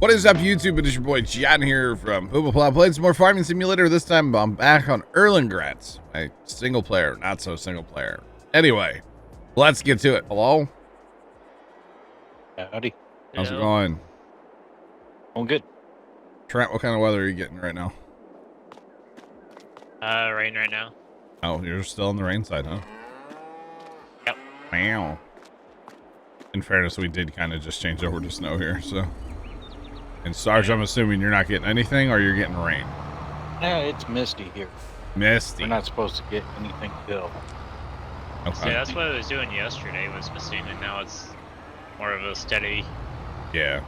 What is up, YouTube? It is your boy John here from Puma Plow. Played some more farming simulator. This time I'm back on Erlengrat, my single player, not so single player. Anyway, let's get to it. Hello? Howdy. How's it going? All good. Trent, what kind of weather are you getting right now? Rain right now. Oh, you're still on the rain side, huh? Yep. Wow. In fairness, we did kind of just change over to snow here, so. And Sarge, I'm assuming you're not getting anything or you're getting rain? Yeah, it's misty here. Misty. We're not supposed to get anything till. Okay. So that's what I was doing yesterday, was misting, and now it's more of a steady. Yeah.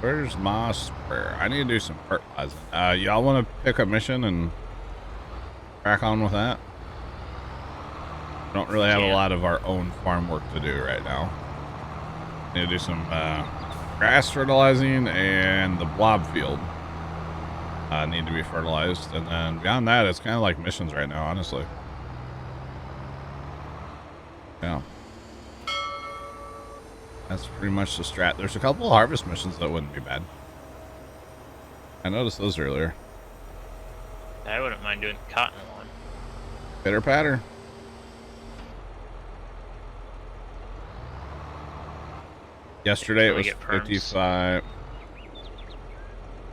Where's my sprayer? I need to do some fertilizing. Y'all want to pick a mission and crack on with that? We don't really have a lot of our own farm work to do right now. Need to do some grass fertilizing, and the blob field need to be fertilized. And then beyond that, it's kind of like missions right now, honestly. Yeah. That's pretty much the strat. There's a couple of harvest missions that wouldn't be bad. I noticed those earlier. I wouldn't mind doing the cotton one. Pitter patter. Yesterday it was 55.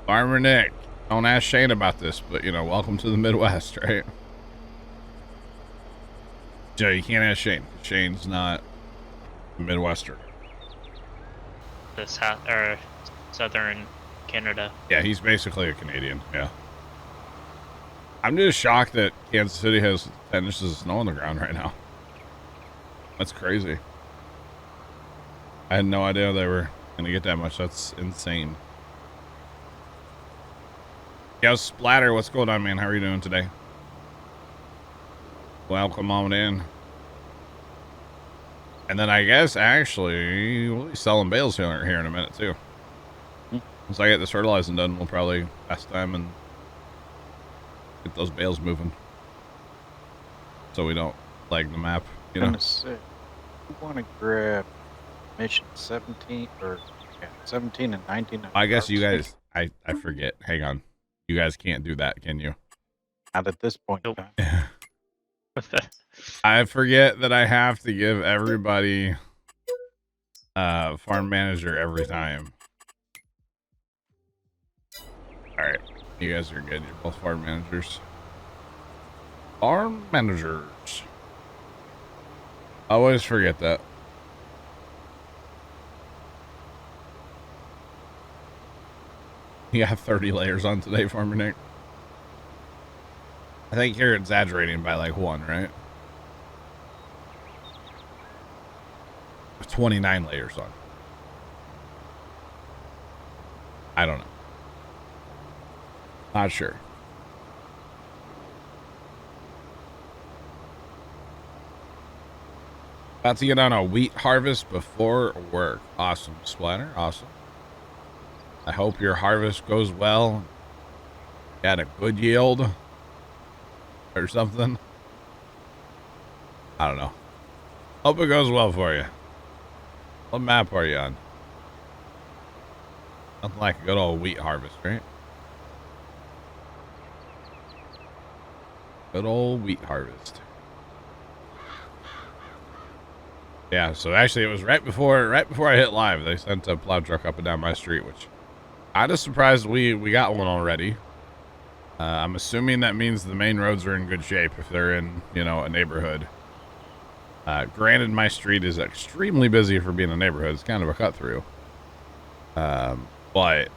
Farmer Nick, don't ask Shane about this, but you know, welcome to the Midwest, right? Joe, you can't ask Shane. Shane's not a Midwestern. The south or southern Canada. Yeah, he's basically a Canadian. Yeah. I'm just shocked that Kansas City has 10 inches of snow on the ground right now. That's crazy. I had no idea they were going to get that much. That's insane. Yo, Splatter, what's going on, man? How are you doing today? Welcome on in. And then I guess, actually, we'll be selling bales here in a minute, too. Once I get this fertilizing done, we'll probably pass time and get those bales moving. So we don't lag the map, you know? We want to grab mission 17 or 17 and 19. I guess you guys, I forget. Hang on. You guys can't do that, can you? Not at this point in time. I forget that I have to give everybody farm manager every time. Alright. You guys are good. You're both farm managers. Farm managers. I always forget that. You have 30 layers on today, Farmer Nick. I think you're exaggerating by like one, right? 29 layers on. I don't know. Not sure. About to get on a wheat harvest before work. Awesome, Splatter. Awesome. I hope your harvest goes well. Got a good yield or something. I don't know. Hope it goes well for you. What map are you on? Nothing like a good old wheat harvest, right? Good old wheat harvest. Yeah, so actually it was right before I hit live. They sent a plow truck up and down my street, which I'm just surprised we got one already. I'm assuming that means the main roads are in good shape if they're in, you know, a neighborhood. Granted, my street is extremely busy for being a neighborhood. It's kind of a cut through. But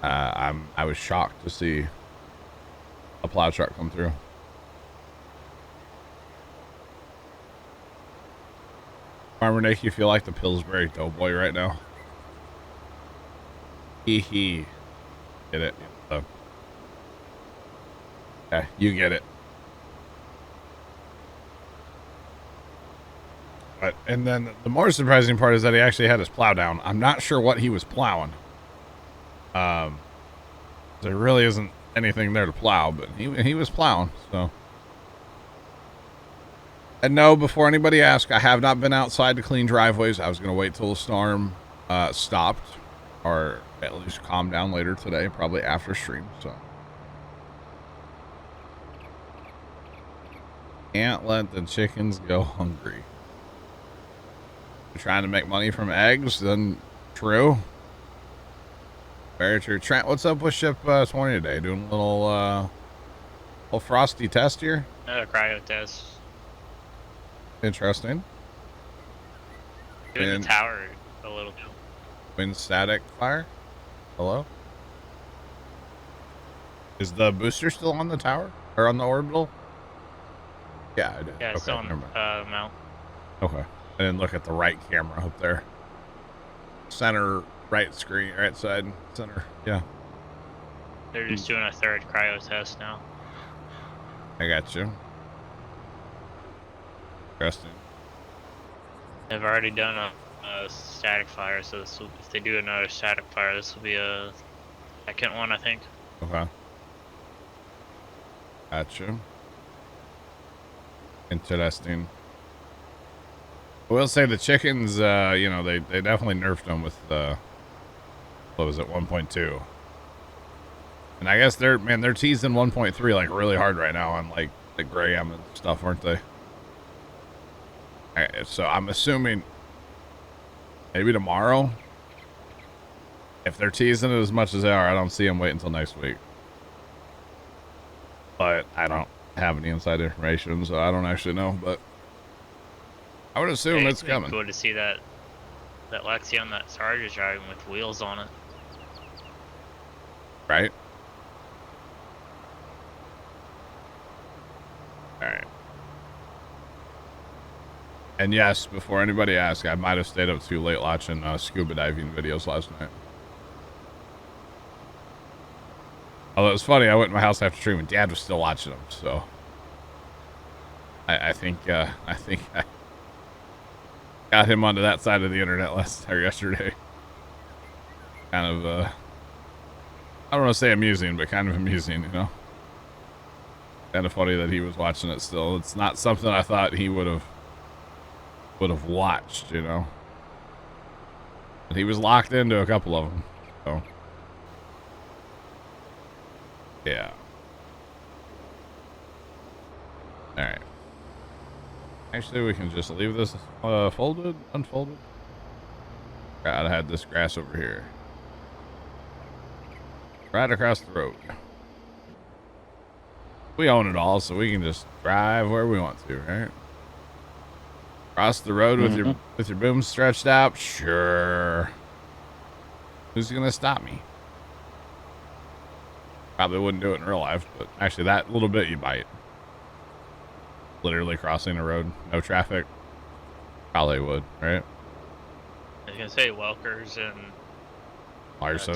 I was shocked to see a plow truck come through. Farmer Nick, you feel like the Pillsbury Doughboy right now? Hee. Get it? So, yeah, you get it. But, and then the more surprising part is that he actually had his plow down. I'm not sure what he was plowing. There really isn't anything there to plow, but he was plowing, so. And no, before anybody asks, I have not been outside to clean driveways. I was going to wait till the storm stopped, or at least calmed down later today, probably after stream. So can't let the chickens go hungry. You're trying to make money from eggs, then true. Very true. Trent, what's up with ship 20 today? Doing a little frosty test here. Cryo test. Interesting. Doing the tower a little bit. Wind static fire. Hello. Is the booster still on the tower or on the orbital? Yeah, I did. Yeah, it's okay, on mount. Okay. I didn't look at the right camera up there. Center right screen, right side, center. Yeah. They're just doing a third cryo test now. I got you. Interesting. They've already done a static fire, so this will, if they do another static fire, this will be a second one, I think. Okay. Gotcha. Interesting. I will say the chickens, you know, they definitely nerfed them with what was it, 1.2. And I guess they're teasing 1.3 like really hard right now on like the Graham and stuff, aren't they? So I'm assuming maybe tomorrow, if they're teasing it as much as they are, I don't see them wait until next week. But I don't have any inside information, so I don't actually know. But I would assume it's coming. Cool to see that Lexi on that Charger's driving with wheels on it. Right. All right. And yes, before anybody asks, I might have stayed up too late watching scuba diving videos last night. Although it was funny, I went to my house after stream and Dad was still watching them. So I think I got him onto that side of the internet yesterday. Kind of I don't want to say amusing, but kind of amusing, you know. Kind of funny that he was watching it still. It's not something I thought he would have watched, you know. But he was locked into a couple of them, so yeah. All right. Actually, we can just leave this unfolded. God, I had this grass over here, right across the road. We own it all, so we can just drive where we want to, right? Cross the road with your boom stretched out? Sure. Who's gonna stop me? Probably wouldn't do it in real life, but actually that little bit you might. Literally crossing a road, no traffic. Probably would, right? I was gonna say Welkers and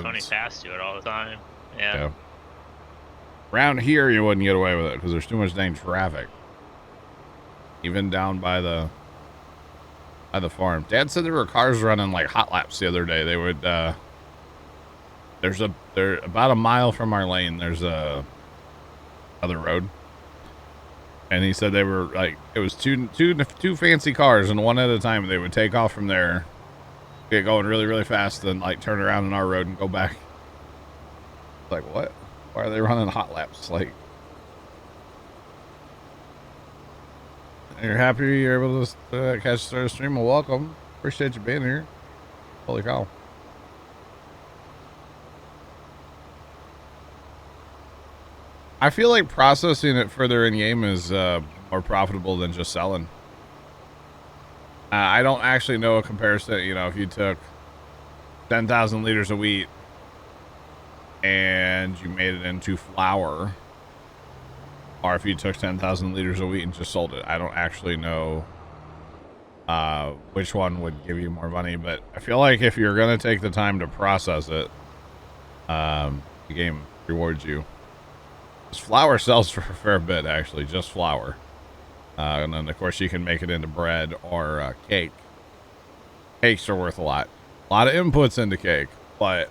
Tony Fast do it all the time. Yeah. Around here, you wouldn't get away with it because there's too much dang traffic. Even down by the farm. Dad said there were cars running like hot laps the other day. They would. They're about a mile from our lane. There's a other road, and he said they were like it was two fancy cars, and one at a time. They would take off from there, get going really really fast, then like turn around on our road and go back. Like what? Why are they running hot laps? Like, you're happy you're able to catch the stream? Well, welcome. Appreciate you being here. Holy cow. I feel like processing it further in game is more profitable than just selling. I don't actually know a comparison. You know, if you took 10,000 liters of wheat and you made it into flour, or if you took 10,000 liters of wheat and just sold it. I don't actually know which one would give you more money, but I feel like if you're going to take the time to process it, the game rewards you. This flour sells for a fair bit, actually, just flour. And then, of course, you can make it into bread or cake. Cakes are worth a lot. A lot of inputs into cake, but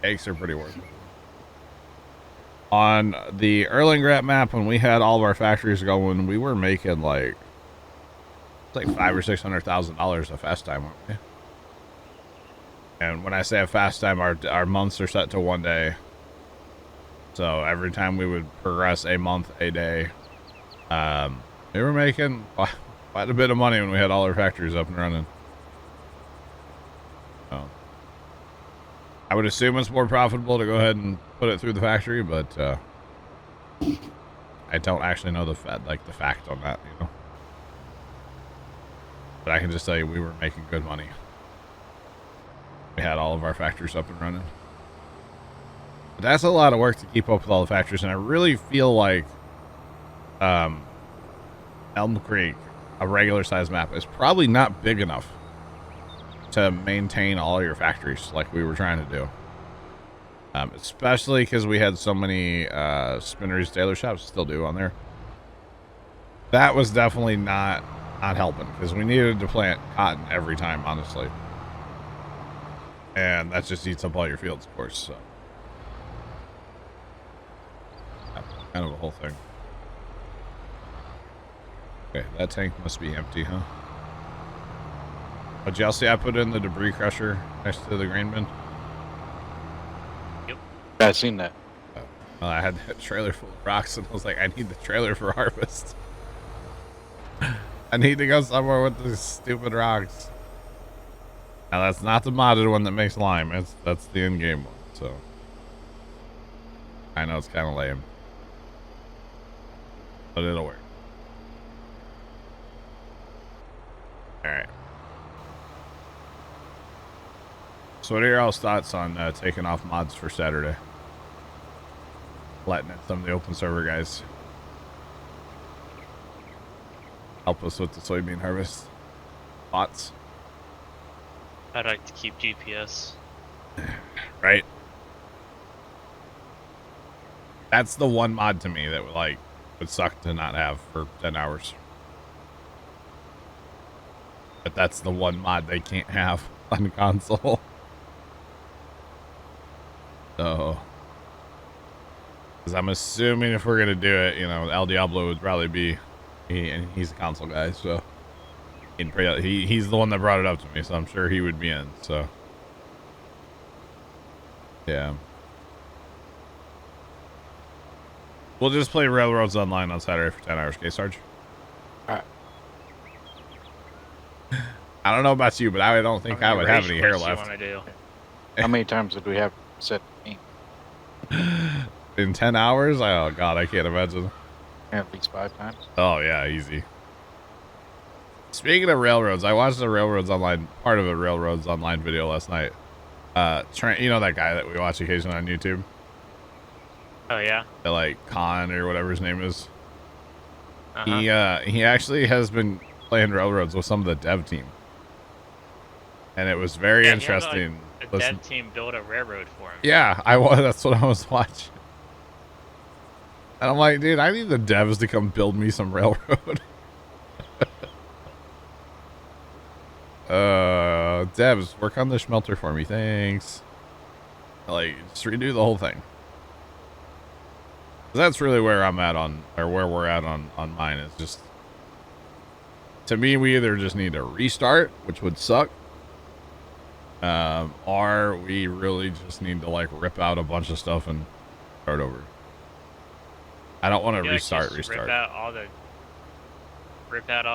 cakes are pretty worth it. On the Erlengrat map, when we had all of our factories going, we were making like $500,000 or $600,000 a fast time, weren't we? And when I say a fast time, our months are set to 1 day. So every time we would progress a month, a day, we were making quite a bit of money when we had all our factories up and running. So I would assume it's more profitable to go ahead and put it through the factory, but I don't actually know the fact on that, you know. But I can just tell you we were making good money. We had all of our factories up and running. But that's a lot of work to keep up with all the factories, and I really feel like Elm Creek, a regular size map, is probably not big enough to maintain all your factories like we were trying to do. Especially because we had so many spinneries, tailor shops, still do on there. That was definitely not helping, because we needed to plant cotton every time, honestly. And that just eats up all your fields, of course, so. Kind of a whole thing. Okay, that tank must be empty, huh? But y'all see I put in the debris crusher next to the grain bin? Yep. Yeah, I seen that. Well, I had that trailer full of rocks, and I was like, I need the trailer for harvest. I need to go somewhere with these stupid rocks. Now, that's not the modded one that makes lime. That's the in-game one, so. I know it's kind of lame. But it'll work. Alright. So what are your all's thoughts on taking off mods for Saturday? Letting in some of the open server guys help us with the soybean harvest. Thoughts? I'd like to keep GPS. Right? That's the one mod to me that would suck to not have for 10 hours. But that's the one mod they can't have on the console. So, because I'm assuming if we're gonna do it, you know, El Diablo would probably be, and he's a console guy, so he's the one that brought it up to me, so I'm sure he would be in. So, yeah, we'll just play Railroads Online on Saturday for 10 hours. Okay, Sarge? Alright. I don't know about you, but I don't think I would have any hair left. How many times did we have set the game? In 10 hours? Oh, God, I can't imagine. At least 5 times. Oh, yeah, easy. Speaking of railroads, I watched the Railroads Online, part of a Railroads Online video last night. You know that guy that we watch occasionally on YouTube? Oh, yeah? That, like, Khan or whatever his name is. Uh-huh. He actually has been playing Railroads with some of the dev team. And it was very interesting. The dev team built a railroad for him. Yeah, that's what I was watching. And I'm like, dude, I need the devs to come build me some railroad. Devs, work on the smelter for me, thanks. Like, just redo the whole thing. That's really where I'm at where we're at on mine. It's just, to me, we either just need to restart, which would suck, or we really just need to like rip out a bunch of stuff and start over. I don't want to restart. Rip out all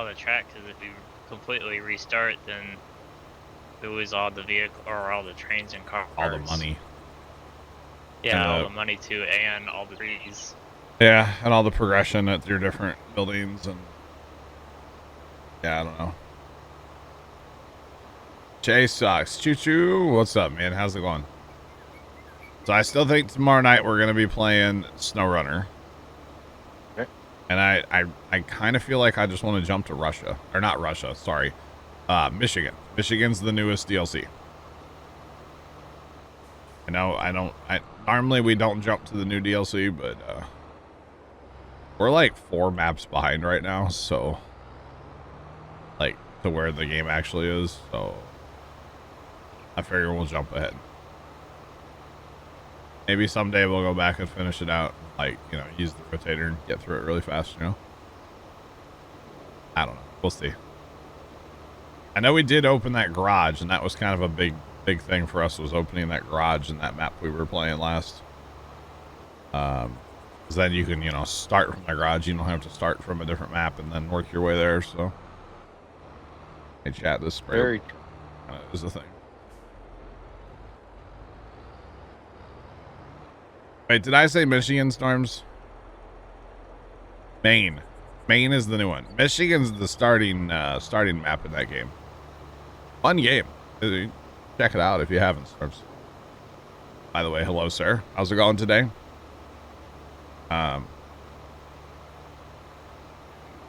the track, because if you completely restart, then you lose all the vehicle or all the trains and cars. All the money. Yeah, all the money too, and all the trees. Yeah, and all the progression at your different buildings, and yeah, I don't know. Jay sucks. Choo choo. What's up, man? How's it going? So I still think tomorrow night we're gonna be playing SnowRunner. Okay. And I kind of feel like I just want to jump to Russia, or not Russia. Sorry, Michigan. Michigan's the newest DLC. Normally we don't jump to the new DLC, but we're like 4 maps behind right now, so like to where the game actually is, so I figure we'll jump ahead. Maybe someday we'll go back and finish it out, like, you know, use the rotator and get through it really fast, you know? I don't know. We'll see. I know we did open that garage, and that was kind of a big big thing for us was opening that garage in that map we were playing last. 'Cause then you can, you know, start from the garage. You don't have to start from a different map and then work your way there. So, hey, chat, this spray Very is a thing. Wait, did I say Michigan Storms? Maine. Maine is the new one. Michigan's the starting map in that game. Fun game. Check it out if you haven't, Storms. By the way, hello, sir. How's it going today?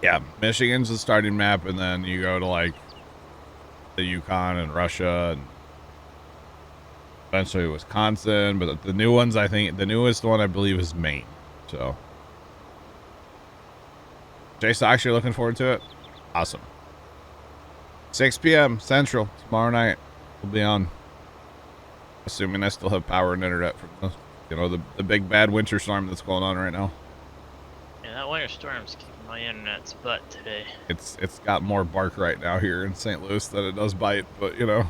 Yeah, Michigan's the starting map, and then you go to like the Yukon and Russia and eventually Wisconsin. But the new ones, I think the newest one I believe is Maine. So, Jay Sox, you're looking forward to it? Awesome. 6 p.m. Central tomorrow night. We'll be on. Assuming I still have power and internet from the, you know, the big bad winter storm that's going on right now. Yeah, that winter storm's keeping my internet's butt today. It's got more bark right now here in St. Louis than it does bite, but you know,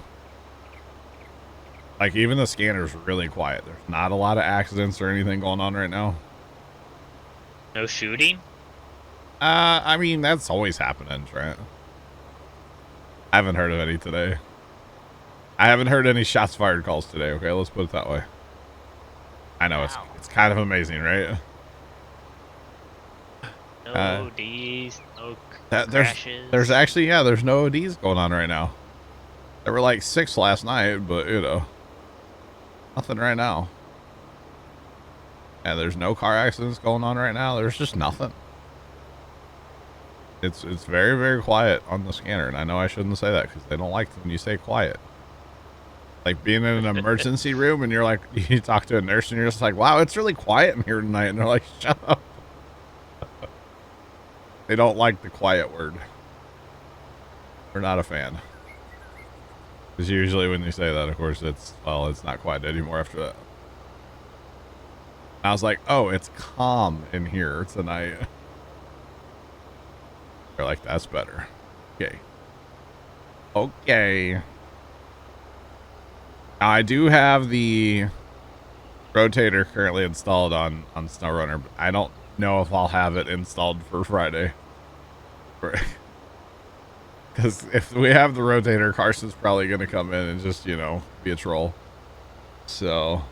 like even the scanner's really quiet. There's not a lot of accidents or anything going on right now. No shooting? I mean, that's always happening, Trent. I haven't heard of any today. I haven't heard any shots fired calls today. Okay, let's put it that way. I know Wow. it's kind of amazing, right? No ODs, no There's crashes. actually, yeah, there's no ODs going on right now. There were like 6 last night, but you know, nothing right now. And there's no car accidents going on right now. There's just nothing. It's very, very quiet on the scanner, and I know I shouldn't say that because they don't like when you say quiet. Like being in an emergency room and you're like, you talk to a nurse and you're just like, wow, it's really quiet in here tonight. And they're like, shut up. They don't like the quiet word. We're not a fan. Because usually when you say that, of course, it's not quiet anymore after that. I was like, oh, it's calm in here tonight. They're like, that's better. Okay. Okay. Now, I do have the rotator currently installed on SnowRunner, but I don't know if I'll have it installed for Friday. Because if we have the rotator, Carson's probably going to come in and just, you know, be a troll. So,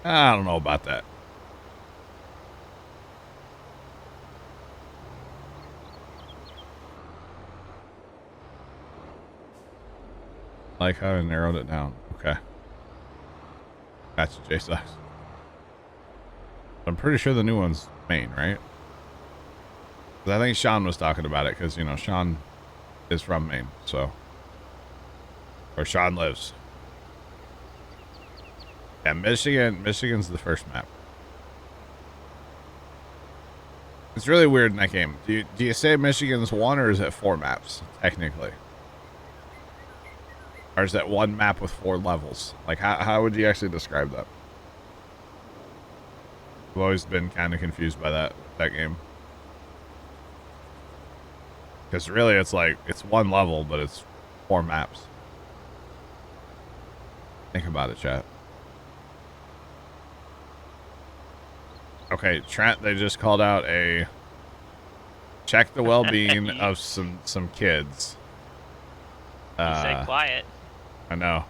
I don't know about that. Like how I narrowed it down. Okay. Gotcha, J-Sox. I'm pretty sure the new one's Maine, right? 'Cause I think Sean was talking about it because, you know, Sean is from Maine, so. Or Sean lives. Yeah, Michigan's the first map. It's really weird in that game. Do you say Michigan's 1 or is it 4 maps, technically? Or is that 1 map with 4 levels? Like, how would you actually describe that? I've always been kind of confused by that game. Because really, it's like, it's 1 level, but it's 4 maps. Think about it, chat. Okay, Trent, they just called out a check the well-being of some kids. You said quiet. I know.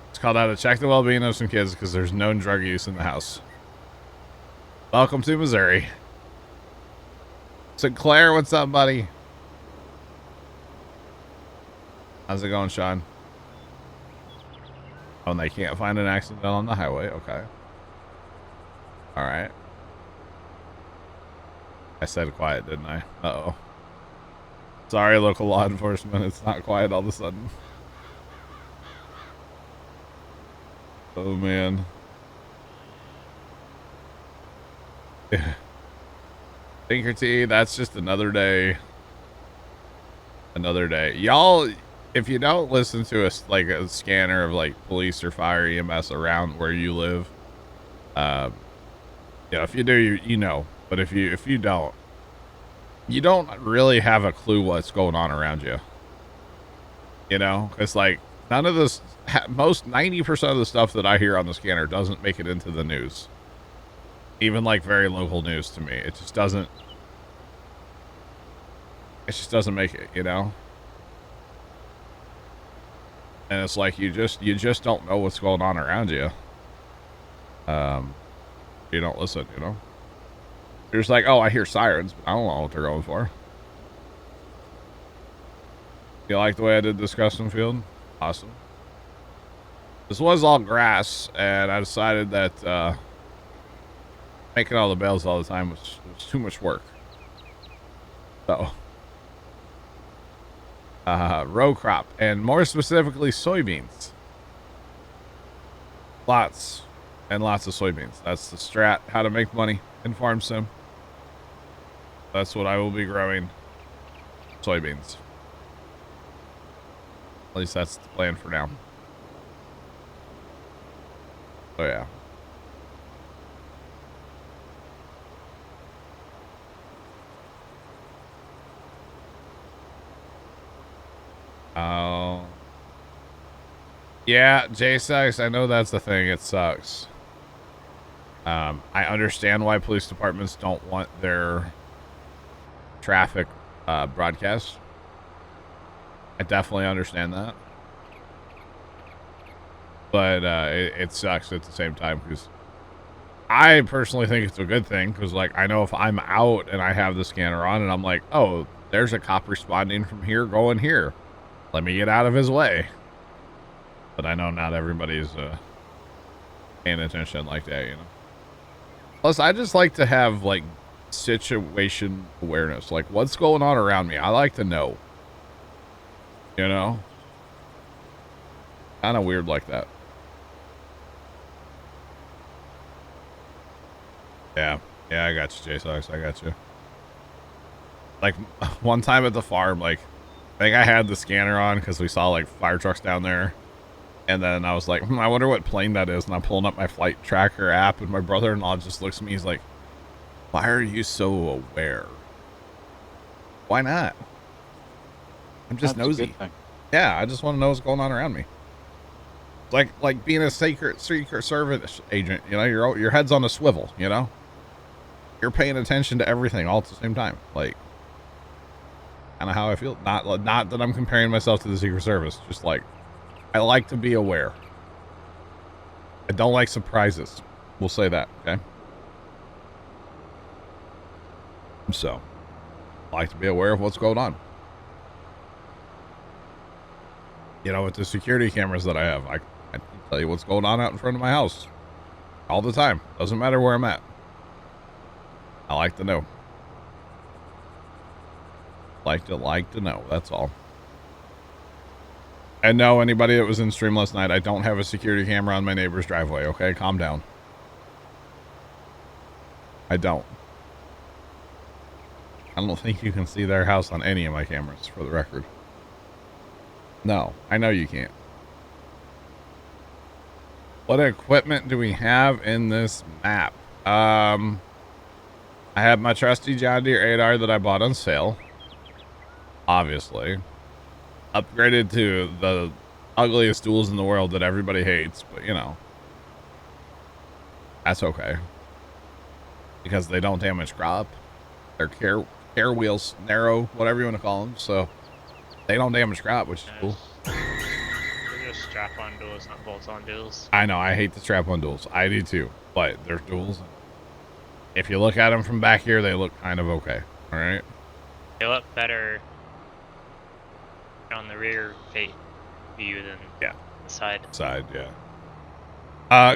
It's called out to check the well-being of some kids because there's known drug use in the house. Welcome to Missouri. Sinclair, what's up, buddy? How's it going, Sean? Oh, and they can't find an accident on the highway. Okay. All right. I said quiet, didn't I? Uh-oh. Sorry, local law enforcement. It's not quiet all of a sudden. Oh, man. Tinker T, that's just another day. Another day. Y'all, if you don't listen to us like a scanner of like police or fire EMS around where you live, yeah, if you do, you know. But if you don't really have a clue what's going on around you. You know, it's like None of this, most 90% of the stuff that I hear on the scanner doesn't make it into the news. Even like very local news to me. It just doesn't make it, you know? And it's like you just don't know what's going on around you. You don't listen, you know? You're just like, oh, I hear sirens, but I don't know what they're going for. You like the way I did this custom field? Awesome. This was all grass, and I decided that making all the bales all the time was too much work. So, row crop, and more specifically, soybeans. Lots and lots of soybeans. That's the strat, how to make money in Farm Sim. That's what I will be growing, soybeans. At least that's the plan for now. Oh yeah. Oh. Yeah, Jay sucks. I know that's the thing. It sucks. I understand why police departments don't want their traffic broadcast. I definitely understand that. But it sucks at the same time because I personally think it's a good thing because, like, I know if I'm out and I have the scanner on and I'm like, oh, there's a cop responding from here going here. Let me get out of his way. But I know not everybody's paying attention like that, you know. Plus, I just like to have, like, situation awareness. Like, what's going on around me? I like to know. You know? Kind of weird like that. Yeah. Yeah, I got you, J-Sox. I got you. Like, one time at the farm, like, I think I had the scanner on because we saw, like, fire trucks down there. And then I was like, I wonder what plane that is. And I'm pulling up my flight tracker app, and my brother-in-law just looks at me. He's like, why are you so aware? Why not? I'm just nosy. Yeah, I just want to know what's going on around me. Like being a secret service agent, you know, your head's on a swivel, you know? You're paying attention to everything all at the same time. Like, kind of how I feel. Not that I'm comparing myself to the Secret Service, just like, I like to be aware. I don't like surprises. We'll say that, okay? So, I like to be aware of what's going on. You know, with the security cameras that I have, I can tell you what's going on out in front of my house. All the time. Doesn't matter where I'm at. I like to know. Like to know, that's all. And no, anybody that was in stream last night, I don't have a security camera on my neighbor's driveway, okay? Calm down. I don't. I don't think you can see their house on any of my cameras, for the record. No, I know you can't. What equipment do we have in this map? I have my trusty John Deere 8R that I bought on sale. Obviously. Upgraded to the ugliest tools in the world that everybody hates, but you know. That's okay. Because they don't damage crop. Their care wheels narrow, whatever you want to call them, so they don't damage crop, which is cool. They're just strap-on duels, not bolt-on duels. I know, I hate the strap-on duels. I do too, but they're duels. If you look at them from back here, they look kind of okay. All right. They look better on the rear view than the side. Yeah.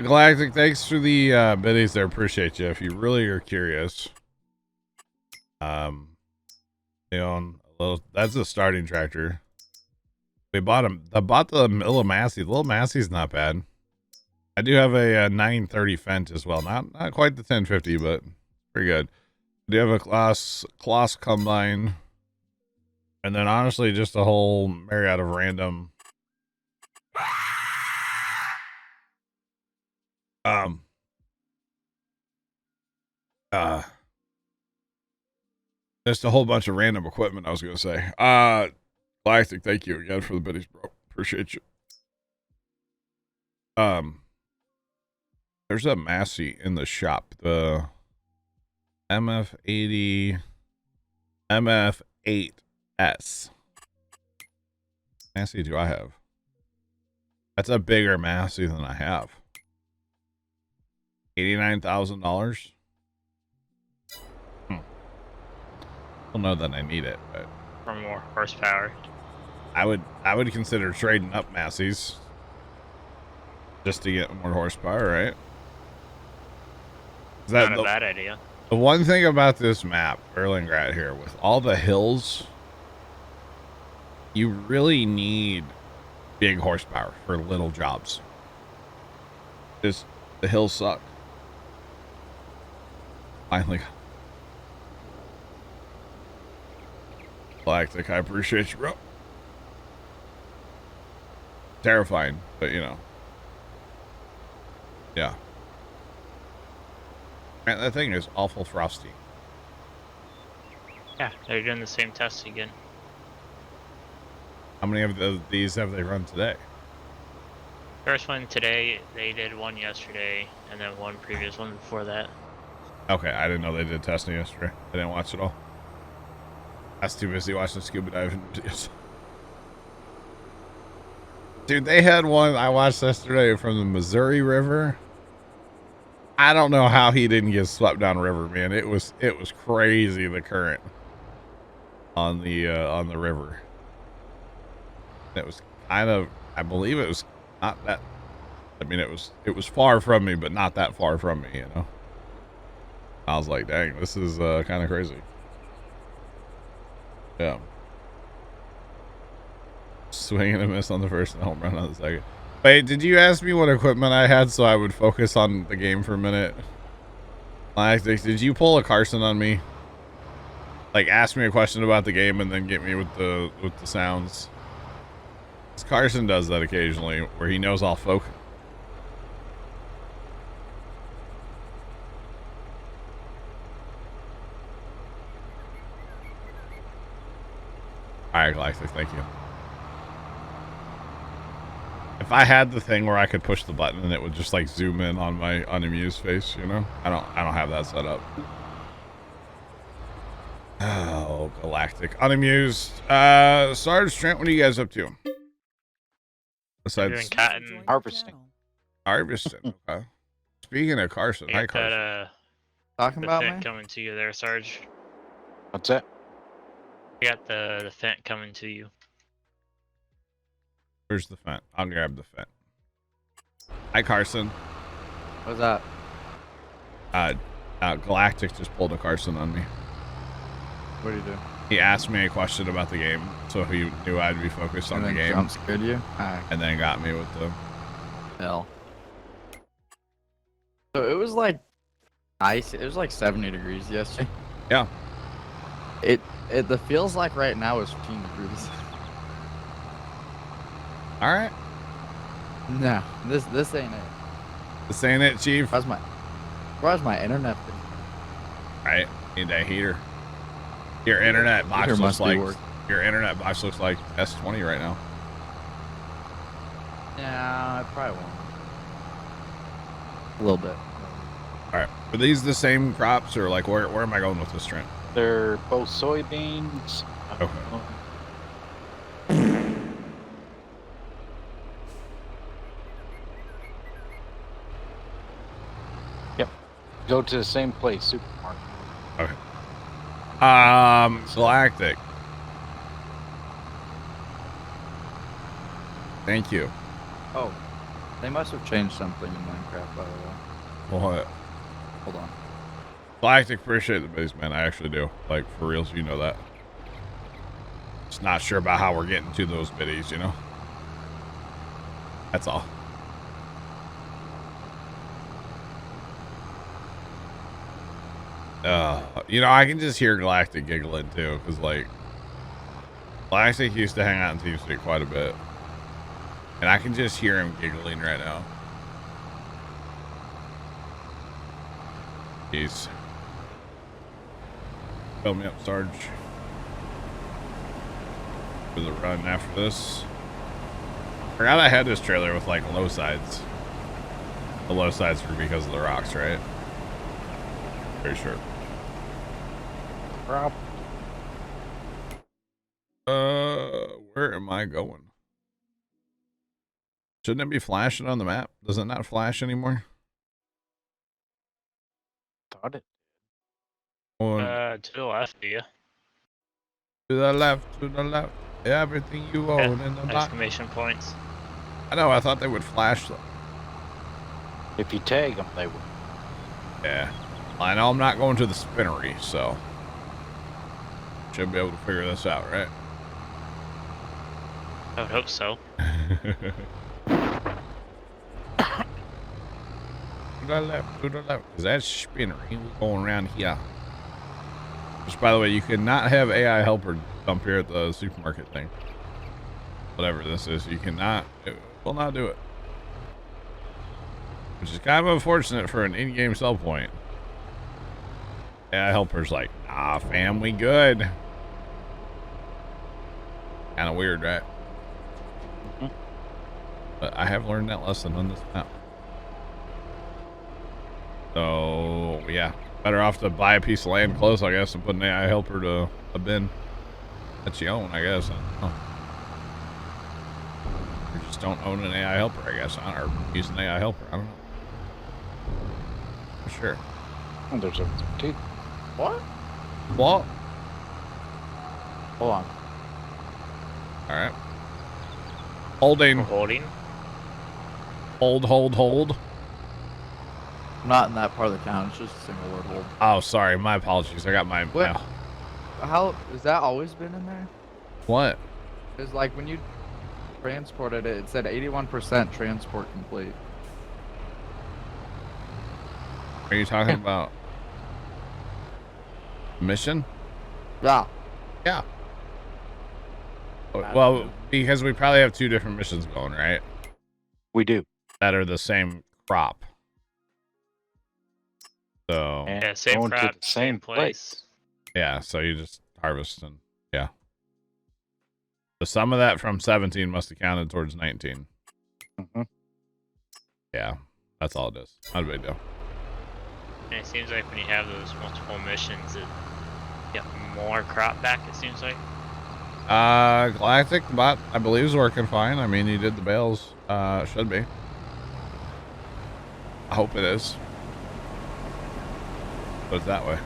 Galactic, thanks for the biddies there. Appreciate you. If you really are curious, you own a little. That's a starting tractor. We bought them. I bought the Little Massey. The Little Massey's not bad. I do have a 930 Fendt as well. Not quite the 1050, but pretty good. I do have a Kloss combine. And then honestly, just a whole myriad of random just a whole bunch of random equipment, I was gonna say. Galactic, thank you again for the biddies, bro. Appreciate you. There's a Massey in the shop. The MF80 MF8S. Massey do I have? That's a bigger Massey than I have. $89,000. I don't know that I need it, but For more horsepower. I would consider trading up Masseys just to get more horsepower, right? Is that Not a bad idea. the one thing about this map, Erlengrat here, with all the hills, you really need big horsepower for little jobs. Just the hills suck. Finally. Galactic, I appreciate you, bro. Terrifying, but you know. Yeah. Man, that thing is awful frosty. Yeah, they're doing the same test again. How many of these have they run today? First one today, they did one yesterday, and then one previous one before that. Okay, I didn't know they did testing yesterday. I didn't watch it all. I was too busy watching scuba diving videos. Dude, they had one I watched yesterday from the Missouri River. I don't know how he didn't get swept down river, man. It was crazy, the current on the river. It was kind of, I believe it was not that, I mean it was far from me, but not that far from me, you know. I was like, dang, this is kind of crazy. Yeah. Swing and a miss on the first and home run on the second. Wait, did you ask me what equipment I had so I would focus on the game for a minute? Like, did you pull a Carson on me? Like, ask me a question about the game and then get me with the sounds. 'Cause Carson does that occasionally, where he knows I'll focus. All right, Galactic, thank you. If I had the thing where I could push the button and it would just like zoom in on my unamused face, you know, I don't have that set up. Oh, Galactic, unamused. Sarge, Trent, what are you guys up to? Besides Doing cotton. Harvesting. harvesting. Okay. Speaking of Carson, You hi got Carson. that, Talking the about Fent me? coming to you there, Sarge. What's that? You got the Fent coming to you. Where's the Fent? I'll grab the Fent. Hi Carson. What's that? Galactic just pulled a Carson on me. What do you do? He asked me a question about the game, so he knew I'd be focused on And the then game, jump scared you? Ah, and then got me with the. hell. So it was like ice. It was like 70 degrees yesterday. Yeah. It the feels like right now is 15 degrees. All right. No, this ain't it. This ain't it, Chief. Why's my internet? Right. Need that heater. Your internet box Heater looks must be like work. your internet box looks like S20 right now. Yeah, I probably won't. A little bit. All right. Are these the same crops, or like where am I going with this, Trent? They're both soybeans. Okay. Yep. Go to the same place, supermarket. Okay. Galactic. Thank you. Oh, they must have changed something in Minecraft, by the way. What? Hold on. Galactic, appreciate the base, man. I actually do. Like, for reals, you know that. Just not sure about how we're getting to those biddies, you know? That's all. You know, I can just hear Galactic giggling too, because like Galactic used to hang out in Team Street quite a bit, and I can just hear him giggling right now. Jeez. Fill me up, Sarge. For the run after this. Forgot I had this trailer with like low sides. The low sides are because of the rocks, right? Very sure. Rob, Where am I going? Shouldn't it be flashing on the map? Does it not flash anymore? thought it. On To the left, do you? to the left, to the left. Everything you own in the box. Exclamation points. I know, I thought they would flash though. If you tag them, they will. Yeah. I know I'm not going to the spinnery, so should be able to figure this out, right? I would hope so. To the left, because that's spinnery. We're going around here. Which, by the way, you cannot have AI helper dump here at the supermarket thing. Whatever this is, you cannot. It will not do it. Which is kind of unfortunate for an in-game sell point. AI helper's like, nah, fam, we good. Kind of weird, right? But I have learned that lesson on this map. So, yeah. Better off to buy a piece of land close, I guess, and put an AI helper to a bin that you own, I guess. I don't know. Or just don't own an AI helper, I guess. Or use an AI helper. I don't know. For sure. Oh, there's a two. What? What? Hold on. All right. Holding. Holding. Hold. I'm not in that part of the town. It's just a single word hold. Oh, sorry. My apologies. I got my... What? no. How has that always been in there? What? Because like when you transported it, it said 81% transport complete. Are you talking about mission? Yeah. Yeah. Well, because we probably have two different missions going, right? We do. That are the same crop. So, And Yeah, same going to crop, the same place. yeah, so you just harvest and, yeah. So some of that from 17 must have counted towards 19. Mm-hmm. Yeah, that's all it is. Not a big deal. And it seems like when you have those multiple missions, it you get more crop back, it seems like. Galactic, the bot, I believe, is working fine. I mean, he did the bales. Should be. I hope it is. Put it that way.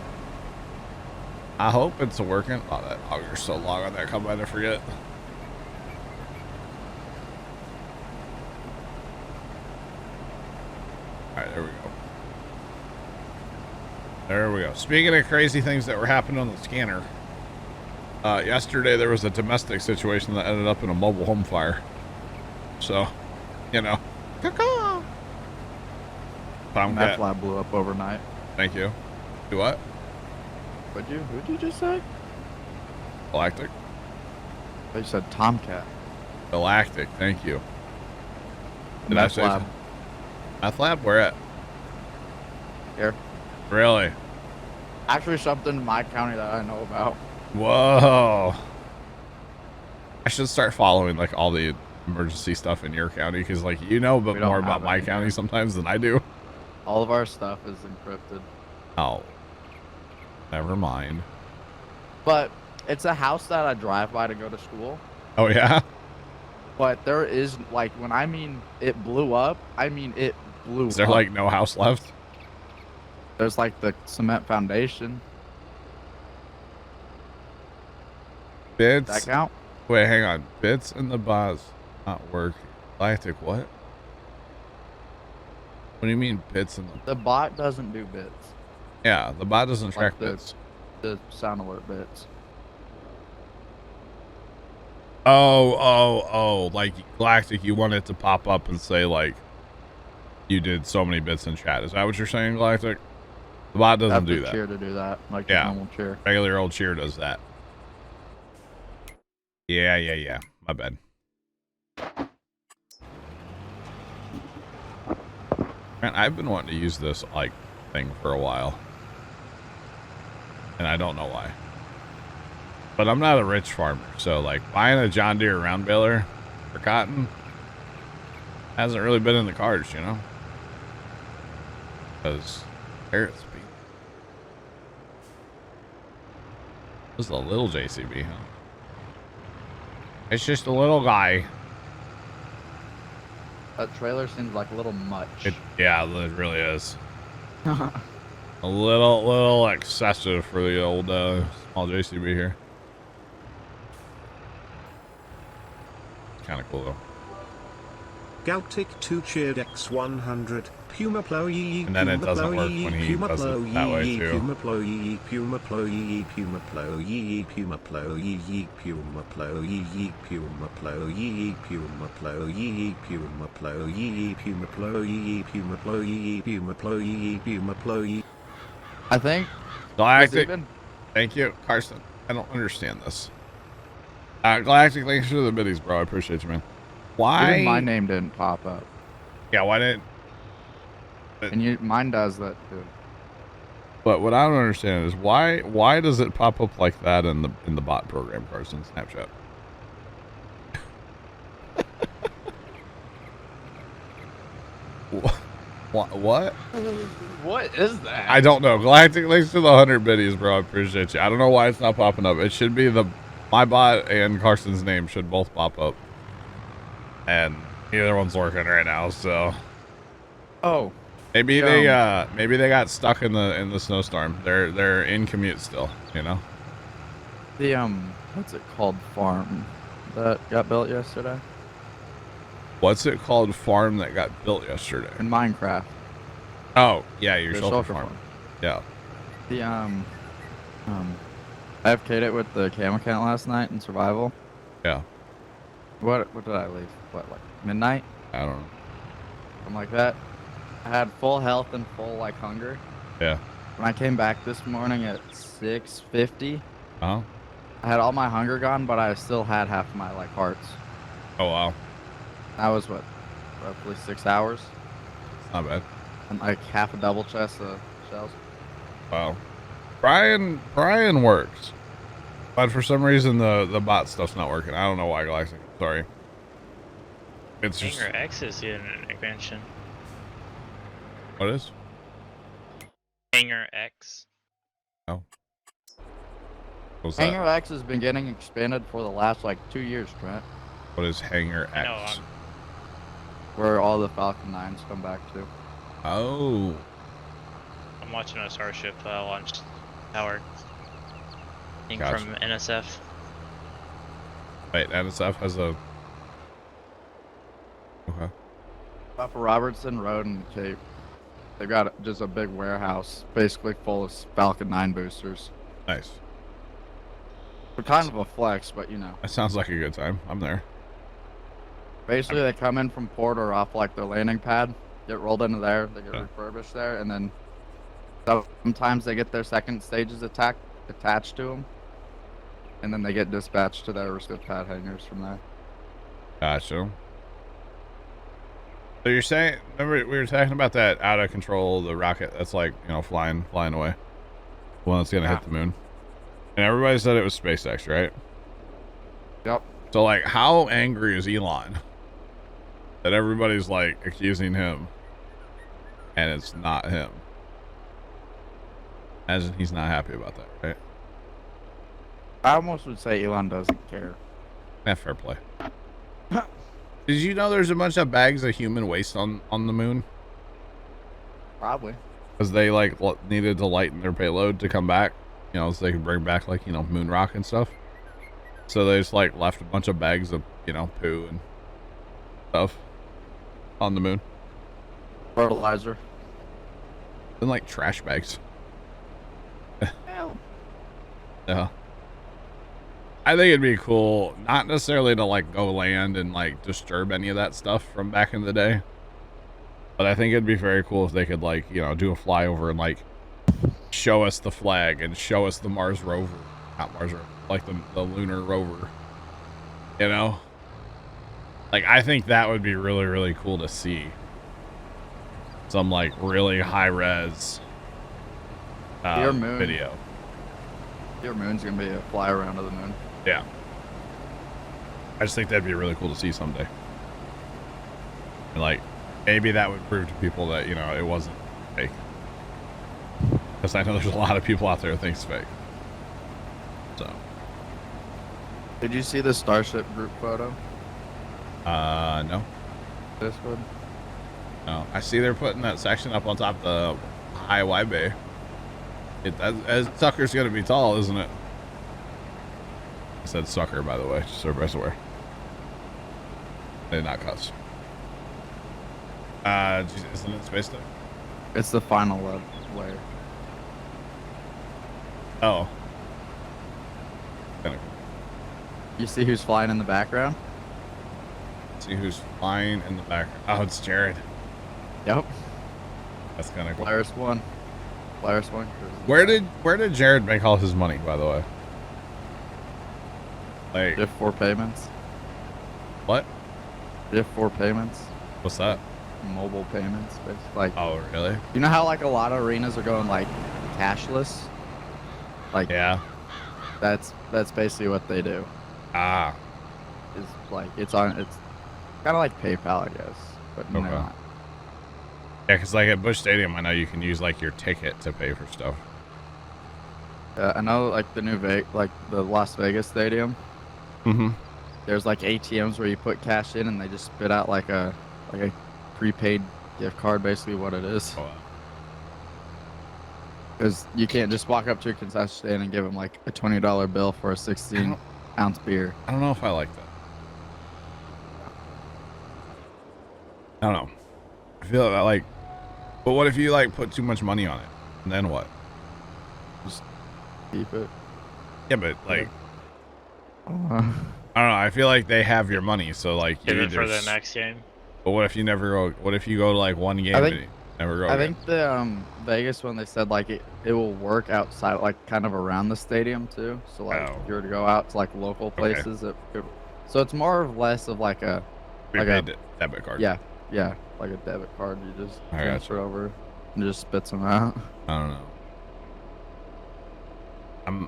I hope it's working. Oh, that auger's so long on that combine, I forget. Alright, there we go. There we go. Speaking of crazy things that were happening on the scanner, yesterday there was a domestic situation that ended up in a mobile home fire. So, you know. That Tomcat. fly blew up overnight. Thank you. Do what? Who'd you just say? Galactic. They said Tomcat. Galactic. Thank you. Did I Meth say lab. something? Meth lab? Where at? Here. Really? Actually, something in my county that I know about. Whoa. I should start following like all the emergency stuff in your county because like you know but We don't more about have my any county here. sometimes than I do. All of our stuff is encrypted. Oh. Never mind. But it's a house that I drive by to go to school. Oh yeah? But there is, like, when I mean it blew up, I mean it blew up. Is there like no house left? There's like the cement foundation. Does that Bits? count? Wait, hang on. Bits in the box not working. Galactic what? What do you mean bits in the... The bot doesn't do bits. Yeah, the bot doesn't track the- bits. The sound alert bits. Oh, like Galactic, you want it to pop up and say like you did so many bits in chat. Is that what you're saying, Galactic? The bot doesn't Have do the that. cheer to do that, like Yeah. the normal cheer. Regular old cheer does that. Yeah. My bad. Man, I've been wanting to use this like thing for a while. And I don't know why. But I'm not a rich farmer, so like buying a John Deere round baler for cotton hasn't really been in the cards, you know? because Parrot speed. This is a little JCB, huh? It's just a little guy. That trailer seems like a little much. Yeah, it really is. A little excessive for the old small JCB here. Kind of cool though. Galtic 2 cheered X100. Puma Plow yee. And then it doesn't work when he does it that way too. Puma Plow yee. Puma Plow yee. Puma Plow yee. Puma Plow yee. Puma Plow yee. Puma Plow yee. Puma Plow yee. Puma Plow yee. Puma Plow yee. Puma Plow yee. Puma Plow yee. Puma Plow yee. I think. Galactic. Thank you, Carson. I don't understand this. Galactic, thanks for the biddies, bro. I appreciate you, man. Why? Even my name didn't pop up. Yeah, why didn't? And mine does that too. But what I don't understand is why does it pop up like that in the bot program, Carson, Snapchat? What? What is that? I don't know. Galactic, thanks for the 100 biddies, bro. I appreciate you. I don't know why it's not popping up. It should be my bot and Carson's name should both pop up. And neither one's working right now, so. Oh. Maybe they got stuck in the snowstorm. They're in commute still, you know. The what's it called, farm that got built yesterday? What's it called, farm that got built yesterday? In Minecraft. Oh, yeah, your The shelter farm. Yeah. The I FK'd it with the camo count last night in survival. Yeah. What did I leave? What, like midnight? I don't know. Something like that. I had full health and full like hunger. Yeah. When I came back this morning at 6:50, Uh-huh. I had all my hunger gone, but I still had half of my like hearts. Oh wow. That was what, roughly 6 hours, Not bad. and like half a double chest of shells. Wow. Brian works. But for some reason the bot stuff's not working. I don't know why, Galactic. Sorry. It's just Hanger X is in an expansion. what is? Hanger X. What's Hanger that? X has been getting expanded for the last like 2 years, Trent. What is Hanger X? No, Where all the Falcon 9s come back to. Oh. I'm watching a Starship launch tower. Thing Gotcha. from NSF. Wait, NSF has a. Okay. Off of Robertson Road and Cape. They've got just a big warehouse, basically full of Falcon 9 boosters. Nice. They're kind of a flex, but you know. That sounds like a good time. I'm there. Basically, they come in from port or off like their landing pad, get rolled into there, they get refurbished there, and then sometimes they get their second stages attached to them, and then they get dispatched to their receipt pad hangars from there. Gotcha. So you're saying, remember we were talking about that out of control, the rocket that's like, you know, flying away. The one that's gonna hit the moon. And everybody said it was SpaceX, right? Yep. So like, how angry is Elon that everybody's like accusing him and it's not him? Imagine he's not happy about that, right? I almost would say Elon doesn't care. Yeah, fair play. Did you know there's a bunch of bags of human waste on the moon? Probably. Because they like needed to lighten their payload to come back, you know, so they could bring back like, you know, moon rock and stuff. So they just like left a bunch of bags of, you know, poo and stuff on the moon. Fertilizer. And like trash bags. Hell. Yeah. I think it'd be cool, not necessarily to like go land and like disturb any of that stuff from back in the day. But I think it'd be very cool if they could like, you know, do a flyover and like show us the flag and show us the Mars rover. Not Mars rover, like the lunar rover. You know? Like, I think that would be really, really cool to see. Some like really high res Your moon. video. Your moon's gonna be a fly around to the moon. Yeah. I just think that'd be really cool to see someday. And like, maybe that would prove to people that, you know, it wasn't fake. Because I know there's a lot of people out there who think it's fake. So, Did you see the Starship group photo? no. This one? No. I see they're putting that section up on top of the high Y bay. That sucker's gonna be tall, isn't it? I said sucker, by the way, just so everybody's aware. I did not cuss. Isn't it space stuff? It's the final layer. Oh. Kind of cool. You see who's flying in the background? See who's flying in the back. Oh, it's Jared. Yep. That's kind of cool. Polaris one. Polaris one. Where did Jared make all his money, by the way? Like, Diff 4 payments. what? Diff 4 payments. What's that? Mobile payments. Basically. Like, Oh, really? you know how like a lot of arenas are going like cashless? Like, Yeah. that's basically what they do. Ah. Is like it's kind of like PayPal, I guess, but Okay. not. Yeah, because like at Busch Stadium, I know you can use like your ticket to pay for stuff. I know like the like the Las Vegas Stadium. Mm-hmm. There's like ATMs where you put cash in and they just spit out like a prepaid gift card, basically what it is. Oh, Because you can't just walk up to a concession stand and give them like a $20 bill for a 16-ounce beer. I don't know if I like that. I don't know. I feel that like, but what if you like put too much money on it? And then what? Keep it. Yeah, but like, Uh, I don't know. I feel like they have your money, so like you Give it either for the next game. But what if you never go? What if you go to like one game I think- and you never go? I again? think the Vegas one, they said like it will work outside, like kind of around the stadium too. So like Oh. if you were to go out to like local places, so it's more or less of like a prepaid debit card. yeah like a debit card. You just I transfer it over and it just spits them out. I don't know.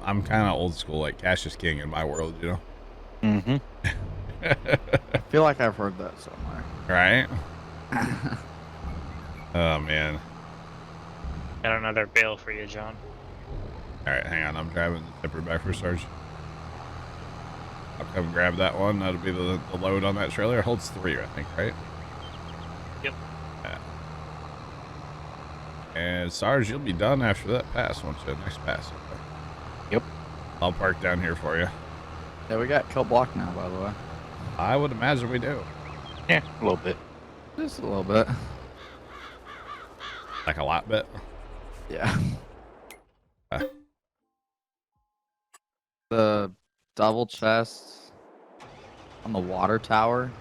I'm kind of old school. Like cash is king in my world, you know. Mm-hmm. I feel like I've heard that somewhere. Right? Oh man. Got another bail for you, John. All right, hang on. I'm driving the tipper back for Sarge. I'll come grab that one. That'll be the load on that trailer. It holds 3, I think, right? Yep. Yeah. And Sarge, you'll be done after that pass. Once the next pass. Okay. Yep. I'll park down here for you. Yeah, we got kill block now, by the way. I would imagine we do. Yeah, a little bit. Just a little bit. Like a lot bit. Yeah. Uh. The double chest on the water tower.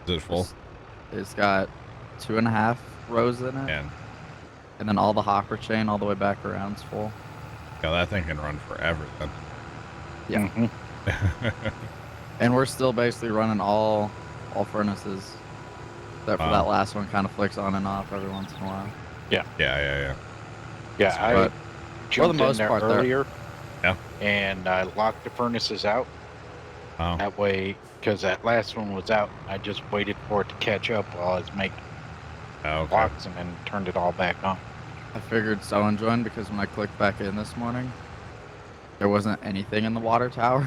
Is it full? It's got 2.5 rows in it. And And then all the hopper chain all the way back around is full. yeah, that thing can run forever then. Yeah. Mhm. And we're still basically running all furnaces. Except for Wow. that last one kind of flicks on and off every once in a while. Yeah. Yeah, I But jumped in most there part, they're- earlier. Yeah. And I locked the furnaces out. Oh, That way, because that last one was out, I just waited for it to catch up while I was making okay. locks and then turned it all back on. I figured someone joined because when I clicked back in this morning, there wasn't anything in the water tower.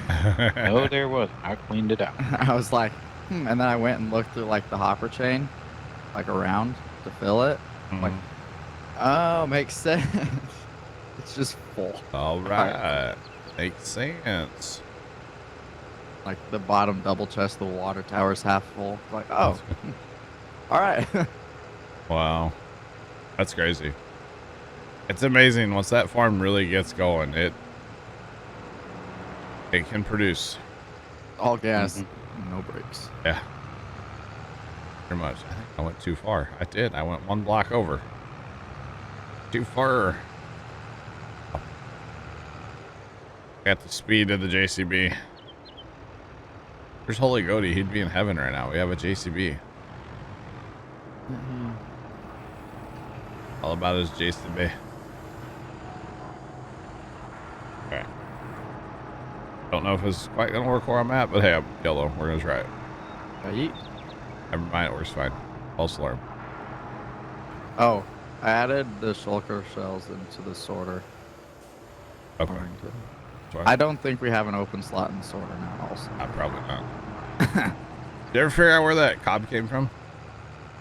No, there wasn't. I cleaned it out. I was like, and then I went and looked through like the hopper chain, like around to fill it. Like, Mhm. oh, makes sense. It's just full. All right. Makes sense. Like the bottom double chest, the water tower's half full. Like, oh, all right. Wow. That's crazy. It's amazing once that farm really gets going. It can produce. All gas, Mm-hmm. no brakes. Yeah. Pretty much. I think I went too far. I did. I went 1 block over. Too far. Got the speed of the JCB. There's Holy Goaty. He'd be in heaven right now. We have a JCB. All about his JCB. Okay. Don't know if it's quite gonna work where I'm at, but hey, I'm yellow. We're gonna try it. Right. Never mind, it works fine. False alarm. Oh, I added the shulker shells into the sorter. Okay. Warrington. Sorry. I don't think we have an open slot in the sorter now. Also, Probably not. Did you ever figure out where that cob came from?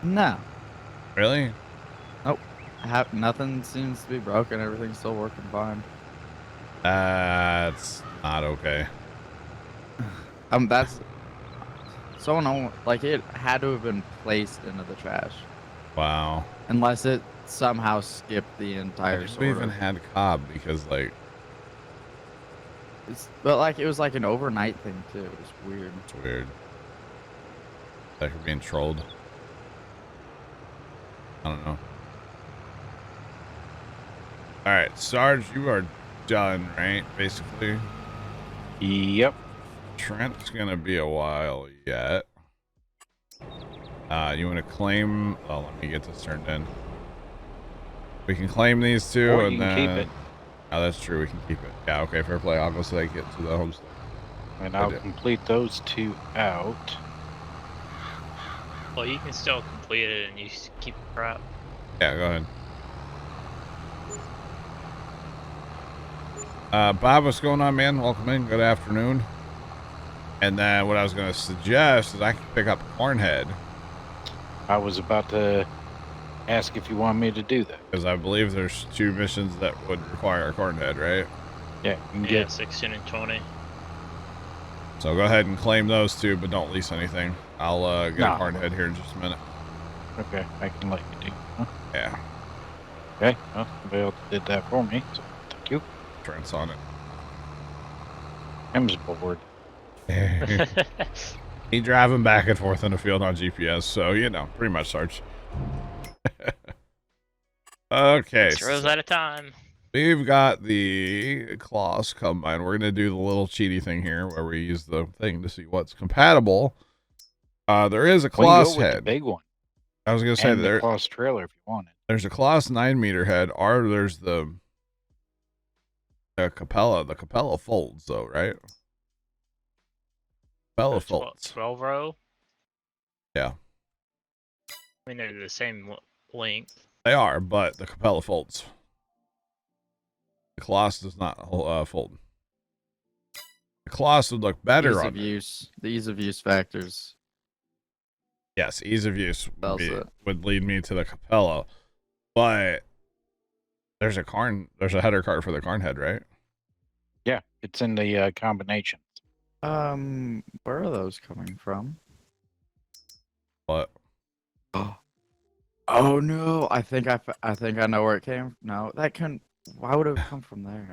no, Really? nothing seems to be broken. Everything's still working fine. That's not okay. That's someone like it had to have been placed into the trash, Wow. unless it somehow skipped the I entire didn't sorter. even had cob because like But like it was like an overnight thing too. It was weird. it's weird. Like we're being trolled. I don't know. All right, Sarge, you are done, right? Basically, Yep. Trent's gonna be a while yet. You want to claim? Oh, let me get this turned in. We can claim these two, Or and you can then keep it. Oh, that's true. We can keep it. Yeah. Okay. Fair play. I'll go so I get to the homestead. And I I'll did. complete those 2 out. Well, you can still complete it and you just keep the crap. Yeah. Go ahead. Bob, what's going on, man? Welcome in. Good afternoon. And then what I was going to suggest is I can pick up Cornhead I was about to ask if you want me to do that. because I believe there's 2 missions that would require a Cornhead, right? Yeah, you can Yeah, get 16 and 20. So go ahead and claim those 2, but don't lease anything. I'll get No. a Cornhead here in just a minute. Okay, I can let you do. Huh? Yeah. Okay, well, somebody else did that for me, so thank you. Trent's on I'm just bored. it. He driving back and forth in the field on GPS, so you know, pretty much Sarge. Okay, 6 rows so at a time. we've got the Kloss combine. We're gonna do the little cheaty thing here where we use the thing to see what's compatible. There is a We can Kloss go with the head. big one. I was gonna say And the there, Claus trailer if you want it. there's a Kloss 9-meter head, or there's the Capella. The Capella folds though, right? Capella So folds. 12 row. Yeah, I mean, they're the same length. they are, but the Capella folds. The Kloss does not fold. The Kloss would look better Ease on of it. use. The ease of use factors. Yes, ease of use Spells it. would lead me to the Capella, but there's a header card for the Carn head, right? Yeah, it's in the combination. Where are those coming from? But Oh no! I think I know where it came. No, that can. Why would it have come from there?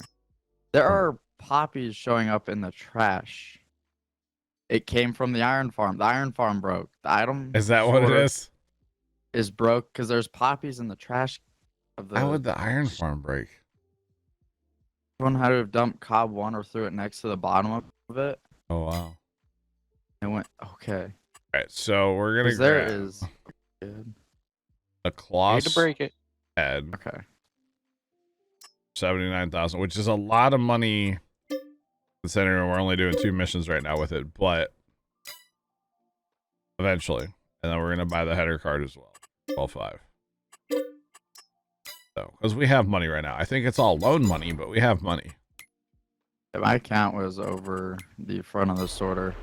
There are poppies showing up in the trash. It came from the iron farm. The iron farm broke. The item is that what it sorter is? broke because there's poppies in the trash of the. How would the iron farm break? Someone had to have dumped cob 1 or threw it next to the bottom of it. Oh wow! And went okay. All right, so we're gonna 'Cause there grab is. Good. a Need to Kloss break it. head, Okay. 79,000, which is a lot of money considering we're only doing 2 missions right now with it, but eventually, and then we're gonna buy the header card as well, 12.5. So, because we have money right now, I think it's all loan money, but we have money. Yeah, my count was over the front of the sorter.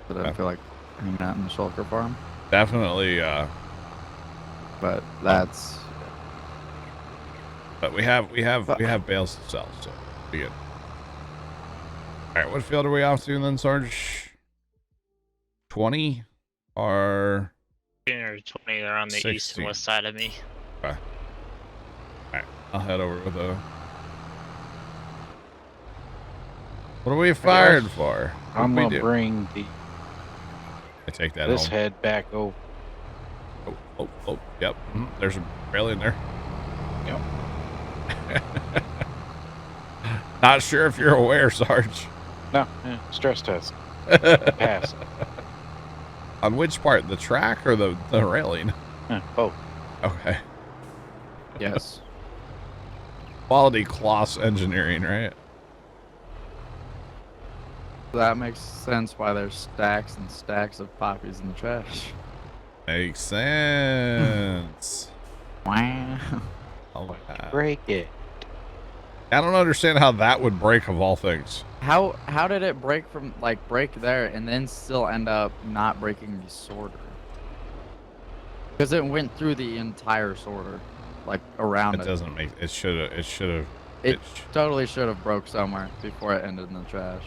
But I Okay. feel like hanging out in the shulker farm. Definitely, But that's but we have bales to sell, so be good. All right, what field are we off to then, Sarge? 20 or 15 or 20, they're on the east 16. and west side of me. all right? I'll head over with a. What are we fired for? What I'm did we gonna do? bring I take that this home. head back over. Oh, yep. There's a rail in there. Yep. Not sure if you're aware, Sarge. No, stress test. Pass. On which part? The track or the railing? Both. Okay. yes. Quality Kloss engineering, right? That makes sense why there's stacks and stacks of poppies in the trash. Makes sense. Wow. Oh, Break it. I don't understand how that would break of all things. How did it break from break there and then still end up not breaking the sorter? Because it went through the entire sorter, around It it. doesn't make it should have It totally should have broke somewhere before it ended in the trash.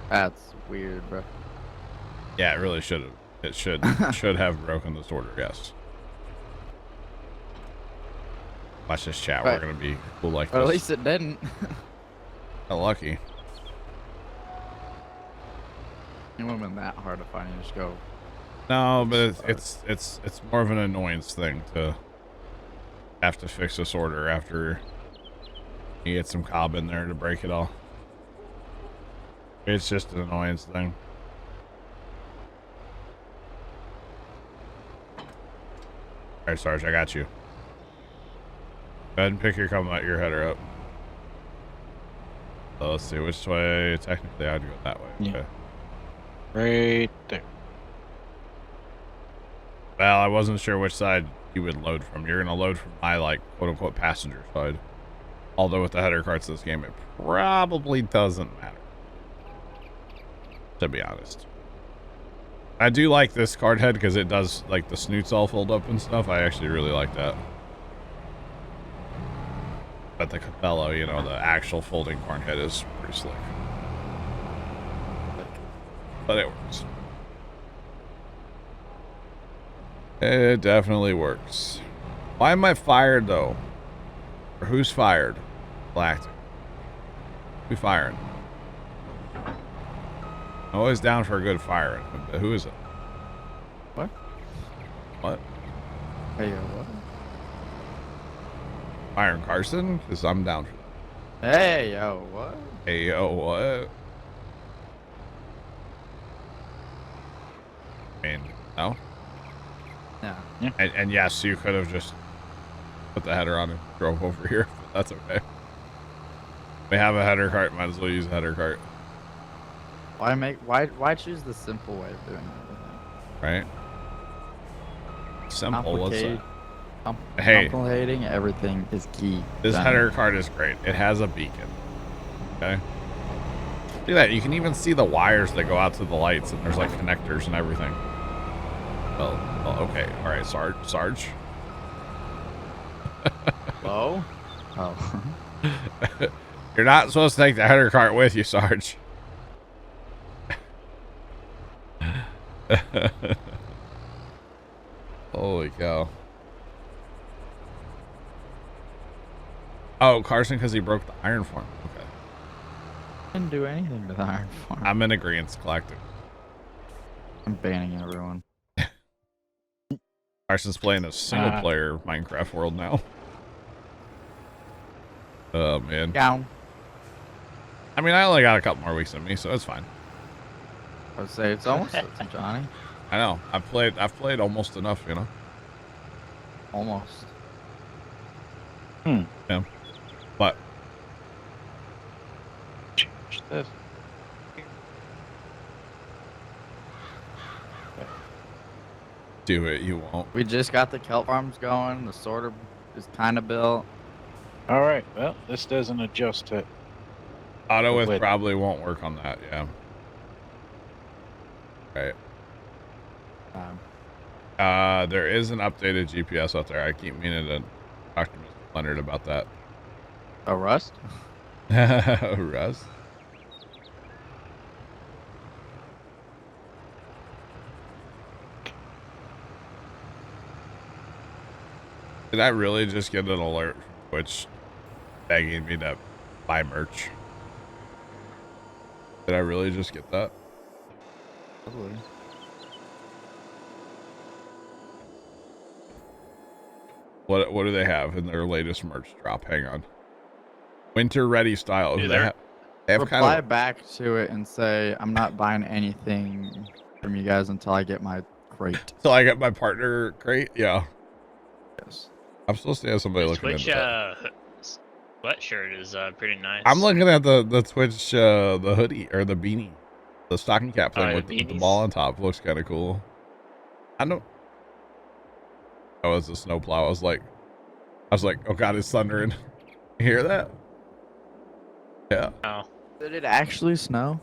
That's weird, bro. yeah, it really should have. It should have broken the sorter, yes. Watch this chat. Right. We're gonna be cool like But this. at least it didn't. Lucky. It wouldn't have been that hard to find. You just go. No, but it's more of an annoyance thing to have to fix a sorter after you get some cob in there to break it all. It's just an annoyance thing. All right, Sarge, I got you. Go ahead and pick your header up. So let's see which way. Technically, I'd go that way. Yeah. Okay. Right there. Well, I wasn't sure which side you would load from. You're gonna load from my quote unquote passenger side. Although with the header carts in this game, it probably doesn't matter. To be honest. I do like this card head because it does the snoots all fold up and stuff. I actually really like that. But the Capello, the actual folding corn head is pretty slick. But it works. It definitely works. Why am I fired though? Or who's fired? Galactic. Who firing? I'm always down for a good firing. But who is it? What? What? Hey, what? Firing Carson? Because I'm down for that. Hey, yo, what? Hey, yo, what? I mean, no? No. And yes, you could have just put the header on and drove over here, but that's okay. We have a header cart, might as well use a header cart. Why choose the simple way of doing everything? Right? Simple, let's say. Hey. Complicating everything is key. This header cart is great. It has a beacon. Okay? Look at that. You can even see the wires that go out to the lights, and there's connectors and everything. Well, okay. All right, Sarge. Hello? Oh. You're not supposed to take the header cart with you, Sarge. Holy cow. Oh, Carson, because he broke the iron farm. Okay. Didn't do anything to the iron farm. I'm in agreement, Galactic. I'm banning everyone. Carson's playing a single player Minecraft world now. Oh, man. Down. I mean, I only got a couple more weeks in me, so it's fine. I would say it's almost Johnny. I know. I've played almost enough, Almost. Yeah. But Change this. do it, you won't. We just got the kelp farms going. The sorter is kind of built. All right. Well, this doesn't adjust to. Auto with Wait. probably won't work on that, yeah. Right. There is an updated GPS out there. I keep meaning to talk to Mr. Leonard about that. Oh, Rust? Russ? Did I really just get an alert from Twitch begging me to buy merch? Did I really just get that? Probably. What do they have in their latest merch drop? Hang on. Winter ready style. They have Reply kind of back to it and say, I'm not buying anything from you guys until I get my crate. till I get my partner crate. Yeah, Yes. I'm supposed to have somebody looking Twitch into that. sweatshirt is pretty nice. I'm looking at the Twitch the hoodie or the beanie, the stocking cap thing Oh, with the the beanies? ball on top. Looks kind of cool. I don't. I was a snowplow. I was like, oh god, it's thundering. You hear that? Yeah. Oh, Did it actually snow?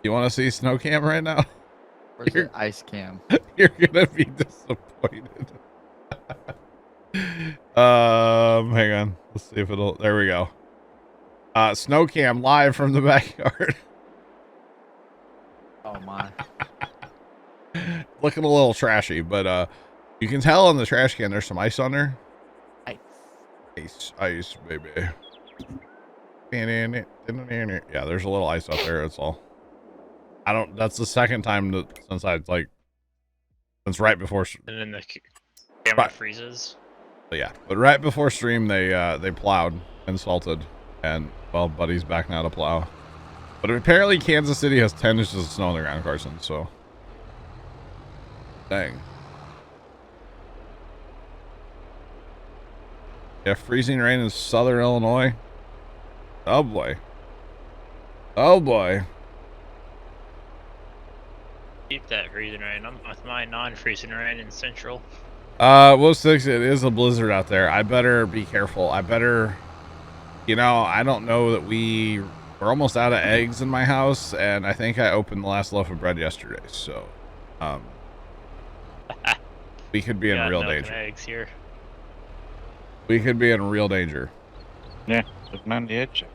You want to see snow cam right now? Or is it ice cam? You're gonna be disappointed. Hang on. Let's see if it'll. There we go. Snow cam live from the backyard. Oh my. Looking a little trashy, but you can tell on the trash can there's some ice on there. Ice, baby. Yeah, there's a little ice up there. That's all. That's the second time since since right before. and then the camera Right. freezes. But yeah, but right before stream they plowed and salted, and well, Buddy's back now to plow. But apparently Kansas City has 10 inches of snow on the ground, Carson. So, dang. Yeah, freezing rain in southern Illinois. Oh boy. Oh boy. Keep that freezing rain. I'm with my non-freezing rain in central. Well, 6, it is a blizzard out there. I better be careful. I don't know that we're almost out of eggs in my house, and I think I opened the last loaf of bread yesterday, so, we could be in real milk and danger. eggs here. We could be in real danger. Yeah, living on the edge.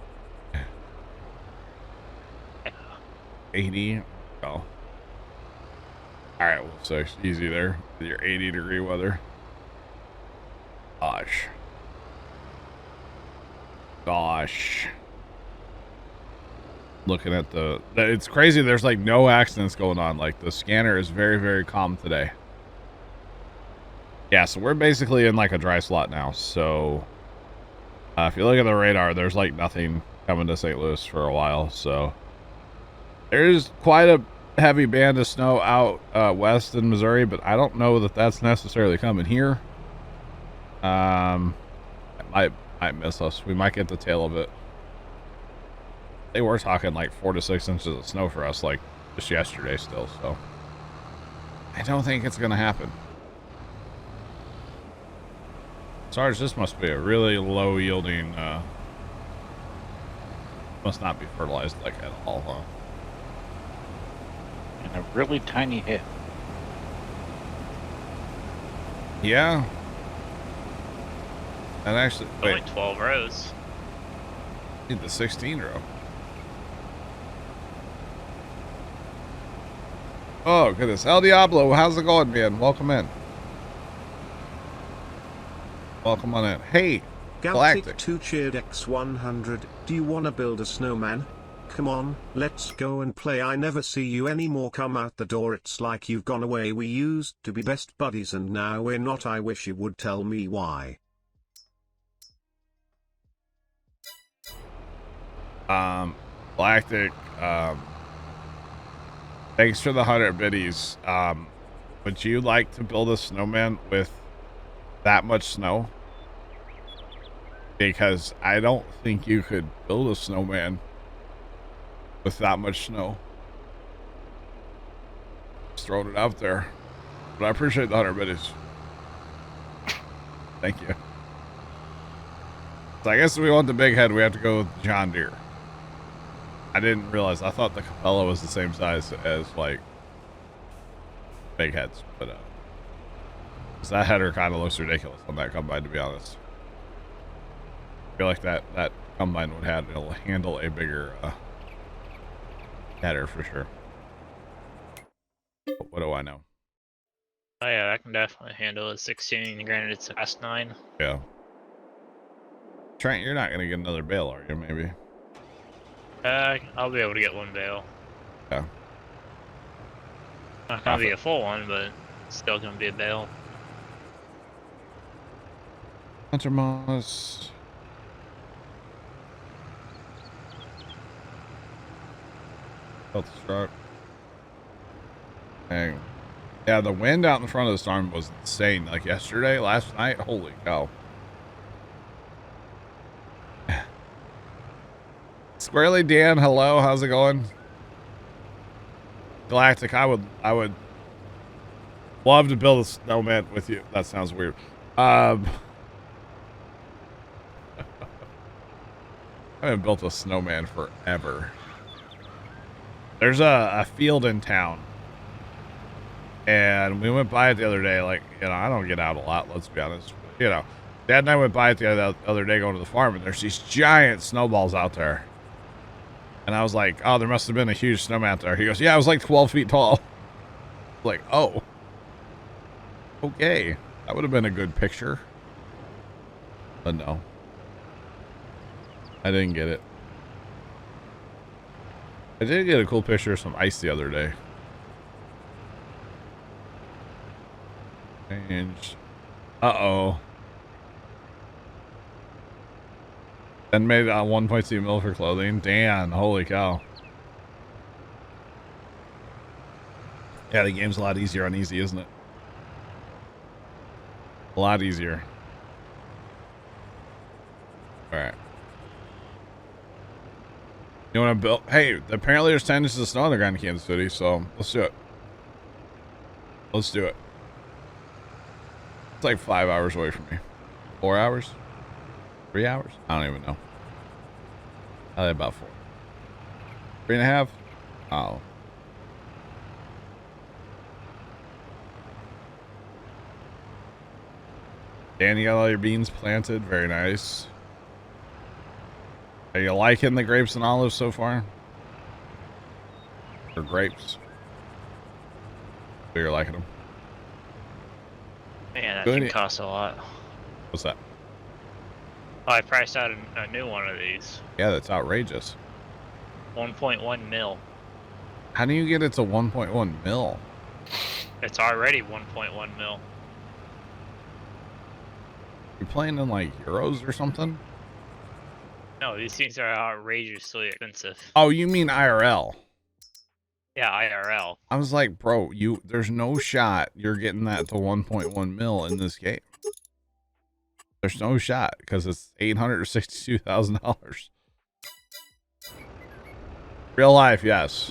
80. Oh. Alright, well, so easy there with your 80-degree weather. Gosh. Looking at it's crazy. There's like no accidents going on. Like the scanner is very, very calm today. Yeah, so we're basically in like a dry slot now. So if you look at the radar, there's like nothing coming to St. Louis for a while. So there's quite a heavy band of snow out west in Missouri, but I don't know that that's necessarily coming here. It might miss us. We might get the tail of it. They were talking like 4 to 6 inches of snow for us like just yesterday still, so I don't think it's gonna happen. Sarge, this must be a really low yielding must not be fertilized like at all, huh? And a really tiny head. Yeah. And actually, wait, Only 12 rows. need the 16 row. Oh goodness, El Diablo, how's it going, man? Welcome in. Welcome on in. Hey, Galactic. Galactic 2 cheered X100. Do you wanna build a snowman? Come on, let's go and play. I never see you anymore. Come out the door. It's like you've gone away. We used to be best buddies and now we're not. I wish you would tell me why. Galactic, thanks for the 100 biddies. Would you like to build a snowman with that much snow? Because I don't think you could build a snowman with that much snow. Just throwing it out there. But I appreciate the 100 biddies. Thank you. So I guess if we want the big head, we have to go with John Deere. I didn't realize. I thought the Capella was the same size as like big heads, but that header kind of looks ridiculous on that combine, to be honest. I feel like that combine would handle a bigger header for sure. What do I know? Oh yeah, I can definitely handle a 16. Granted, it's a fast 9. Yeah. Trent, you're not gonna get another bale, are you? Maybe. I'll be able to get one bale. Yeah. Not gonna be a full one, but it's still gonna be a bale. Hunter Moss. Health struck. Dang. Yeah, the wind out in front of the storm was insane. Like yesterday, last night, holy cow. Squarely Dan, hello, how's it going? Galactic, I would Love to build a snowman with you. That sounds weird. I haven't built a snowman forever. There's a field in town. And we went by it the other day. Like, you know, I don't get out a lot, let's be honest. But, you know, Dad and I went by it the other day going to the farm, and there's these giant snowballs out there. And I was like, oh, there must have been a huge snowman out there. He goes, yeah, it was like 12 feet tall. Like, oh. Okay. That would have been a good picture. But no. I didn't get it. I did get a cool picture of some ice the other day. Change. Uh-oh. Then made 1.2 mil for clothing. Damn, holy cow. Yeah, the game's a lot easier on easy, isn't it? A lot easier. Alright. You want to build? Hey, apparently there's 10 inches of snow on the ground in Kansas City, so let's do it. Let's do it. It's like 5 hours away from me. 4 hours? 3 hours? I don't even know. Probably about 4. 3.5? Oh. Dan, you got all your beans planted. Very nice. Are you liking the grapes and olives so far? Or grapes? So you're liking them? Man, that Good. thing costs a lot. What's that? Oh, I priced out a new one of these. Yeah, that's outrageous. 1.1 mil. How do you get it to 1.1 mil? It's already 1.1 mil. You playing in like euros or something? No, these things are outrageously expensive. Oh, you mean IRL? Yeah, IRL. I was like, bro, there's no shot you're getting that to 1.1 mil in this game. There's no shot because it's $862,000. Real life, yes.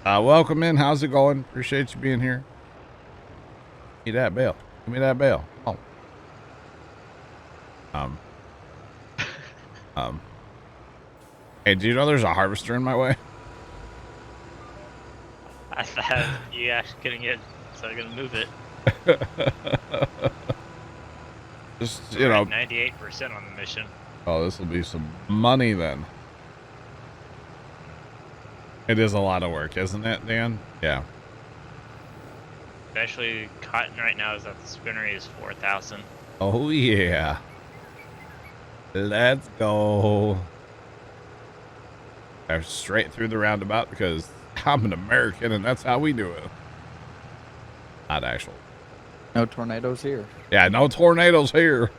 Welcome in. How's it going? Appreciate you being here. Give me that bail. Give me that bail. Oh. Hey, do you know there's a harvester in my way? I thought you actually couldn't get, so I'm gonna move it. Just, you know. 98% on the mission. Oh, this will be some money then. It is a lot of work, isn't it, Dan? Yeah. Especially cotton right now is at the spinnery is 4,000. Oh, yeah. Let's go. Straight through the roundabout because I'm an American and that's how we do it. Not actual. No tornadoes here. Yeah, no tornadoes here.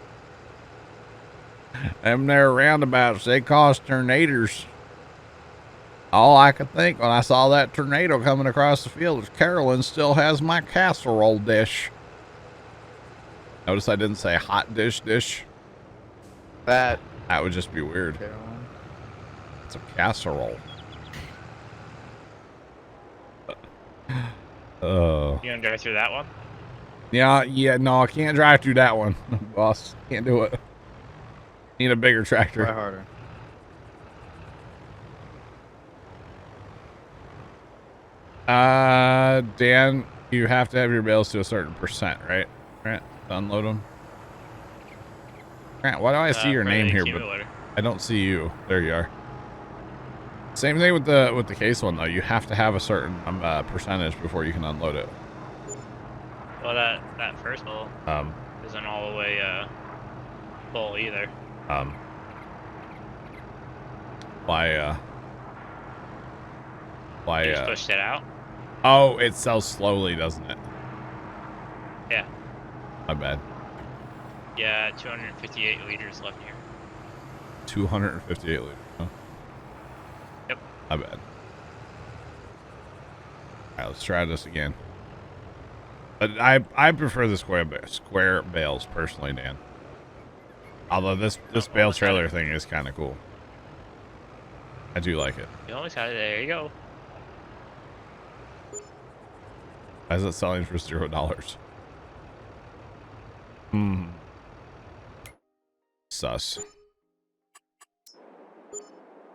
Them there roundabouts, they cause tornadoes. All I could think when I saw that tornado coming across the field is Carolyn still has my casserole dish. Notice I didn't say hot dish. That Would just be weird. Carolyn. It's a casserole. Oh. You gonna drive through that one? Yeah, no, I can't drive through that one, boss. Can't do it. Need a bigger tractor. Try harder. Dan, you have to have your bales to a certain percent, right? Grant, to unload them. Grant, why do I see your for name the here, but accumulator. I don't see you? There you are. Same thing with the case one though. You have to have a certain percentage before you can unload it. Well, that first hole isn't all the way full either. Why You just pushed it out? Oh, it sells slowly, doesn't it? Yeah. My bad. Yeah, 258 liters left here. 258 liters. Huh? Yep. My bad. All right, let's try this again. But I prefer the square bales personally, Dan. Although this bale trailer thing is kind of cool. I do like it. You always got it. There you go. Why is it selling for $0? Sus.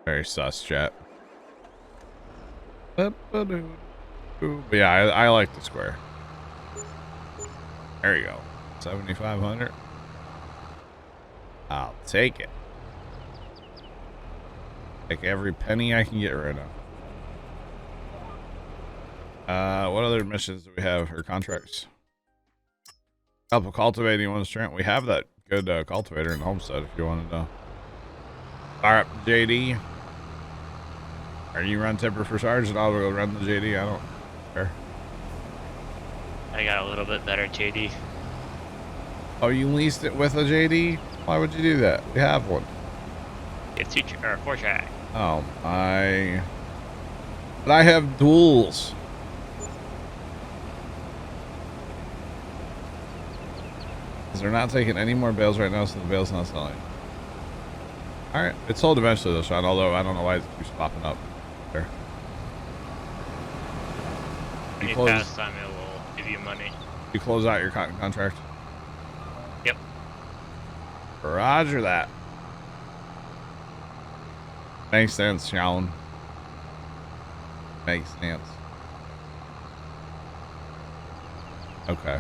Very sus, chat. But yeah, I like the square. There you go. 7,500. I'll take it. Take every penny I can get right now. What other missions do we have, or contracts? Help with cultivating one strength. We have that good cultivator in Homestead if you want to know. Fire up JD. Are you run Tipper for Sarge and I'll go run the JD? I don't care. I got a little bit better JD. Oh, you leased it with a JD? Why would you do that? We have one. It's 4-track. Oh my. But I have duals. Because they're not taking any more bales right now, so the bale's not selling. Alright, it's sold eventually though, Sean, although I don't know why it keeps popping up there. When you pass time, it will give you money. You close out your contract? Yep. Roger that. Makes sense, Sean. Makes sense. Okay.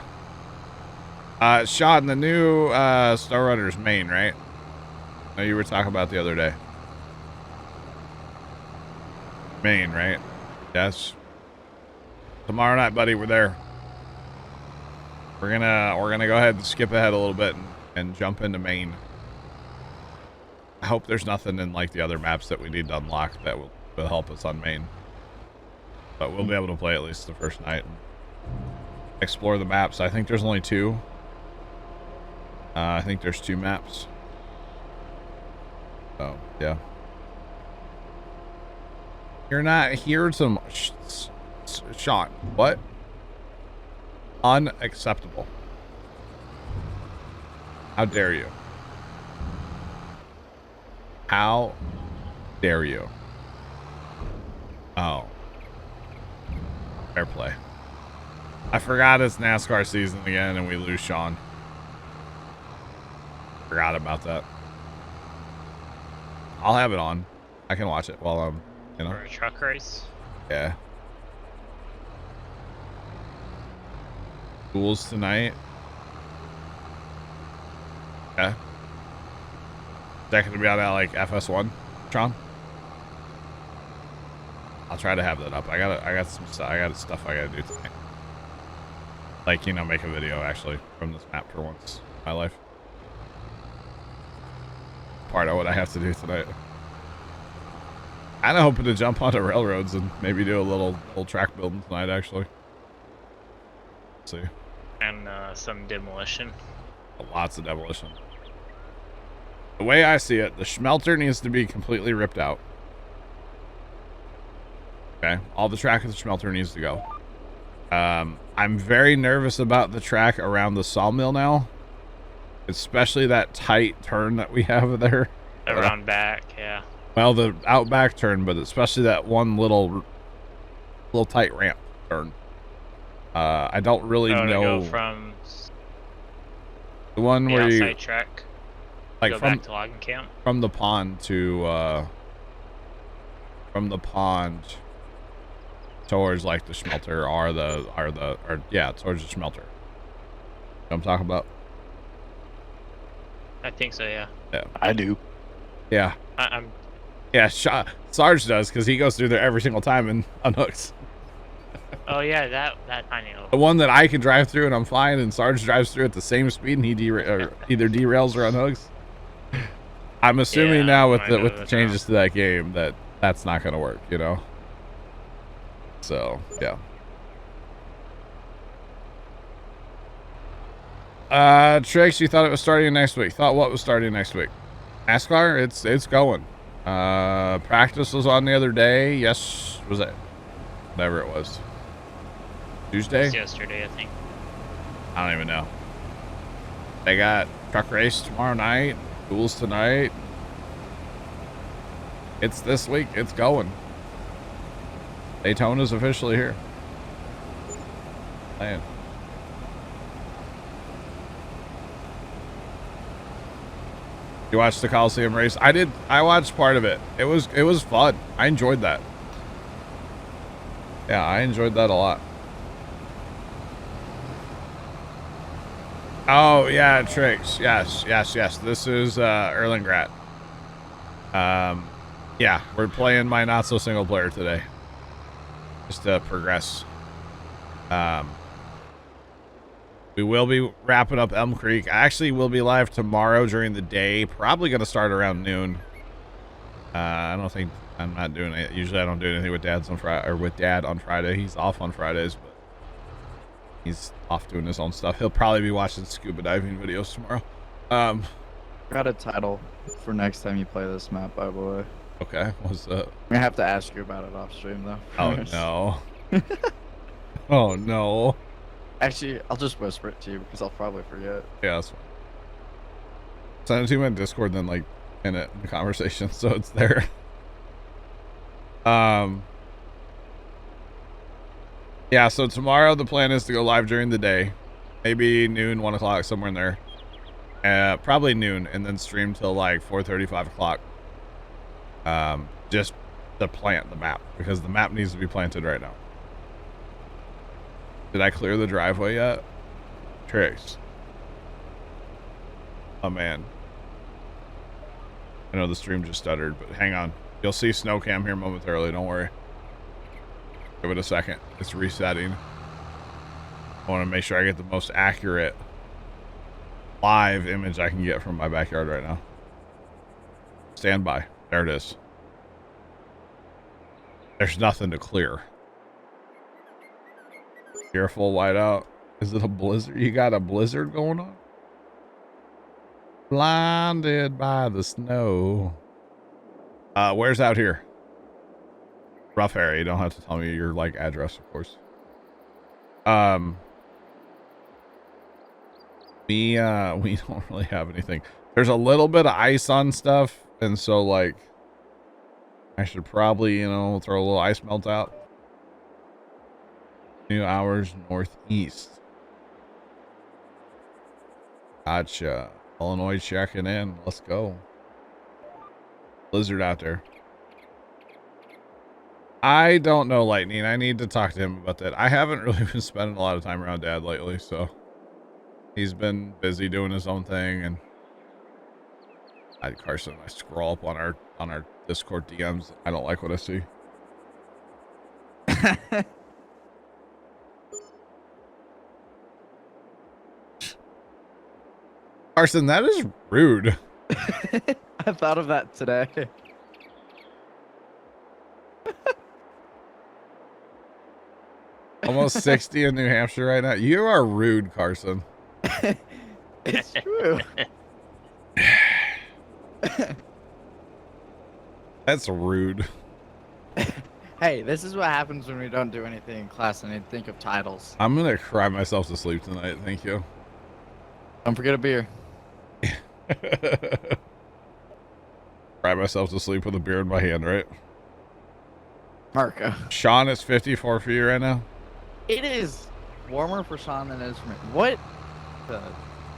Sean, the new Star Runner's main, right? No, you were talking about the other day. Maine, right? Yes. Tomorrow night, buddy, we're there. We're gonna go ahead and skip ahead a little bit and jump into Maine. I hope there's nothing in like the other maps that we need to unlock that will help us on Maine. But we'll be able to play at least the first night and explore the maps. I think there's only 2. I think there's 2 maps. Oh, yeah. You're not here to... Sean, what? Unacceptable. How dare you? How dare you? Oh. Fair play. I forgot it's NASCAR season again and we lose Sean. Forgot about that. I'll have it on. I can watch it while I'm, you know. For a truck race? Yeah. Duels tonight. Yeah. Is that gonna be on that like FS1, Tron? I'll try to have that up. I got some stuff. I got stuff I gotta do tonight. Like, you know, make a video actually from this map for once in my life. Part of what I have to do tonight. I'm hoping to jump onto railroads and maybe do a little track building tonight actually. Let's see. And some demolition. Lots of demolition. The way I see it, the smelter needs to be completely ripped out. Okay, all the track of the smelter needs to go. I'm very nervous about the track around the sawmill now. Especially that tight turn that we have there. Around back, yeah. Well, the out back turn, but especially that one little tight ramp turn. I don't really know. To go from the one the where outside you track, like go from back to logging camp. From the pond to towards like the smelter or yeah, towards the smelter. You know what I'm talking about? I think so, yeah. Yeah. I do. Yeah. Yeah, Sarge does because he goes through there every single time and unhooks. Oh yeah, that tiny little. The one that I can drive through and I'm fine, and Sarge drives through at the same speed and he either derails or unhooks. I'm assuming now with the changes to that game that's not going to work, you know. So yeah. Trix, you thought it was starting next week. Thought what was starting next week? NASCAR? It's going. Practice was on the other day. Yes, was it? Whatever it was. Tuesday? It was yesterday, I think. I don't even know. They got truck race tomorrow night. Duels tonight. It's this week. It's going. Daytona's officially here. Man. You watched the Coliseum race? I did. I watched part of it. It was fun. I enjoyed that. Yeah, I enjoyed that a lot. Oh yeah, tricks. Yes. This is Erlengrat. Yeah, we're playing my not so single player today. Just to progress. We will be wrapping up Elm Creek. I actually will be live tomorrow during the day. Probably going to start around noon. I don't think I'm not doing it. Usually I don't do anything with Dad's on Friday or with Dad on Friday. He's off on Fridays, but he's off doing his own stuff. He'll probably be watching scuba diving videos tomorrow. Got a title for next time you play this map, by the way. Okay, what's that? I'm gonna have to ask you about it off stream though. Oh first. no. Oh no. Actually, I'll just whisper it to you because I'll probably forget. Yeah, that's fine. Send it to me on Discord, then like in it in the conversation, so it's there. Yeah, so tomorrow the plan is to go live during the day, maybe noon, 1 o'clock, somewhere in there. Probably noon, and then stream till like 4:30, 5 o'clock. Just to plant the map because the map needs to be planted right now. Did I clear the driveway yet? Tricks. Oh man. I know the stream just stuttered, but hang on. You'll see Snowcam here momentarily, don't worry. Give it a second. It's resetting. I want to make sure I get the most accurate live image I can get from my backyard right now. Stand by. There it is. There's nothing to clear. Careful, whiteout. Is it a blizzard? You got a blizzard going on? Blinded by the snow. Where's out here? Rough area. You don't have to tell me your like address, of course. We don't really have anything. There's a little bit of ice on stuff, and so like I should probably, you know, throw a little ice melt out. 2 hours northeast. Gotcha. Illinois checking in. Let's go. Blizzard out there. I don't know, Lightning. I need to talk to him about that. I haven't really been spending a lot of time around Dad lately, so he's been busy doing his own thing. And Carson, I scroll up on our Discord DMs. I don't like what I see. Carson, that is rude. I thought of that today. Almost 60 in New Hampshire right now. You are rude, Carson. It's true. That's rude. Hey, this is what happens when we don't do anything in class and I think of titles. I'm gonna cry myself to sleep tonight. Thank you. Don't forget a beer. Cry myself to sleep with a beer in my hand, right? Marco. Sean, it's 54 for you right now. It is warmer for Sean than it is for me. What?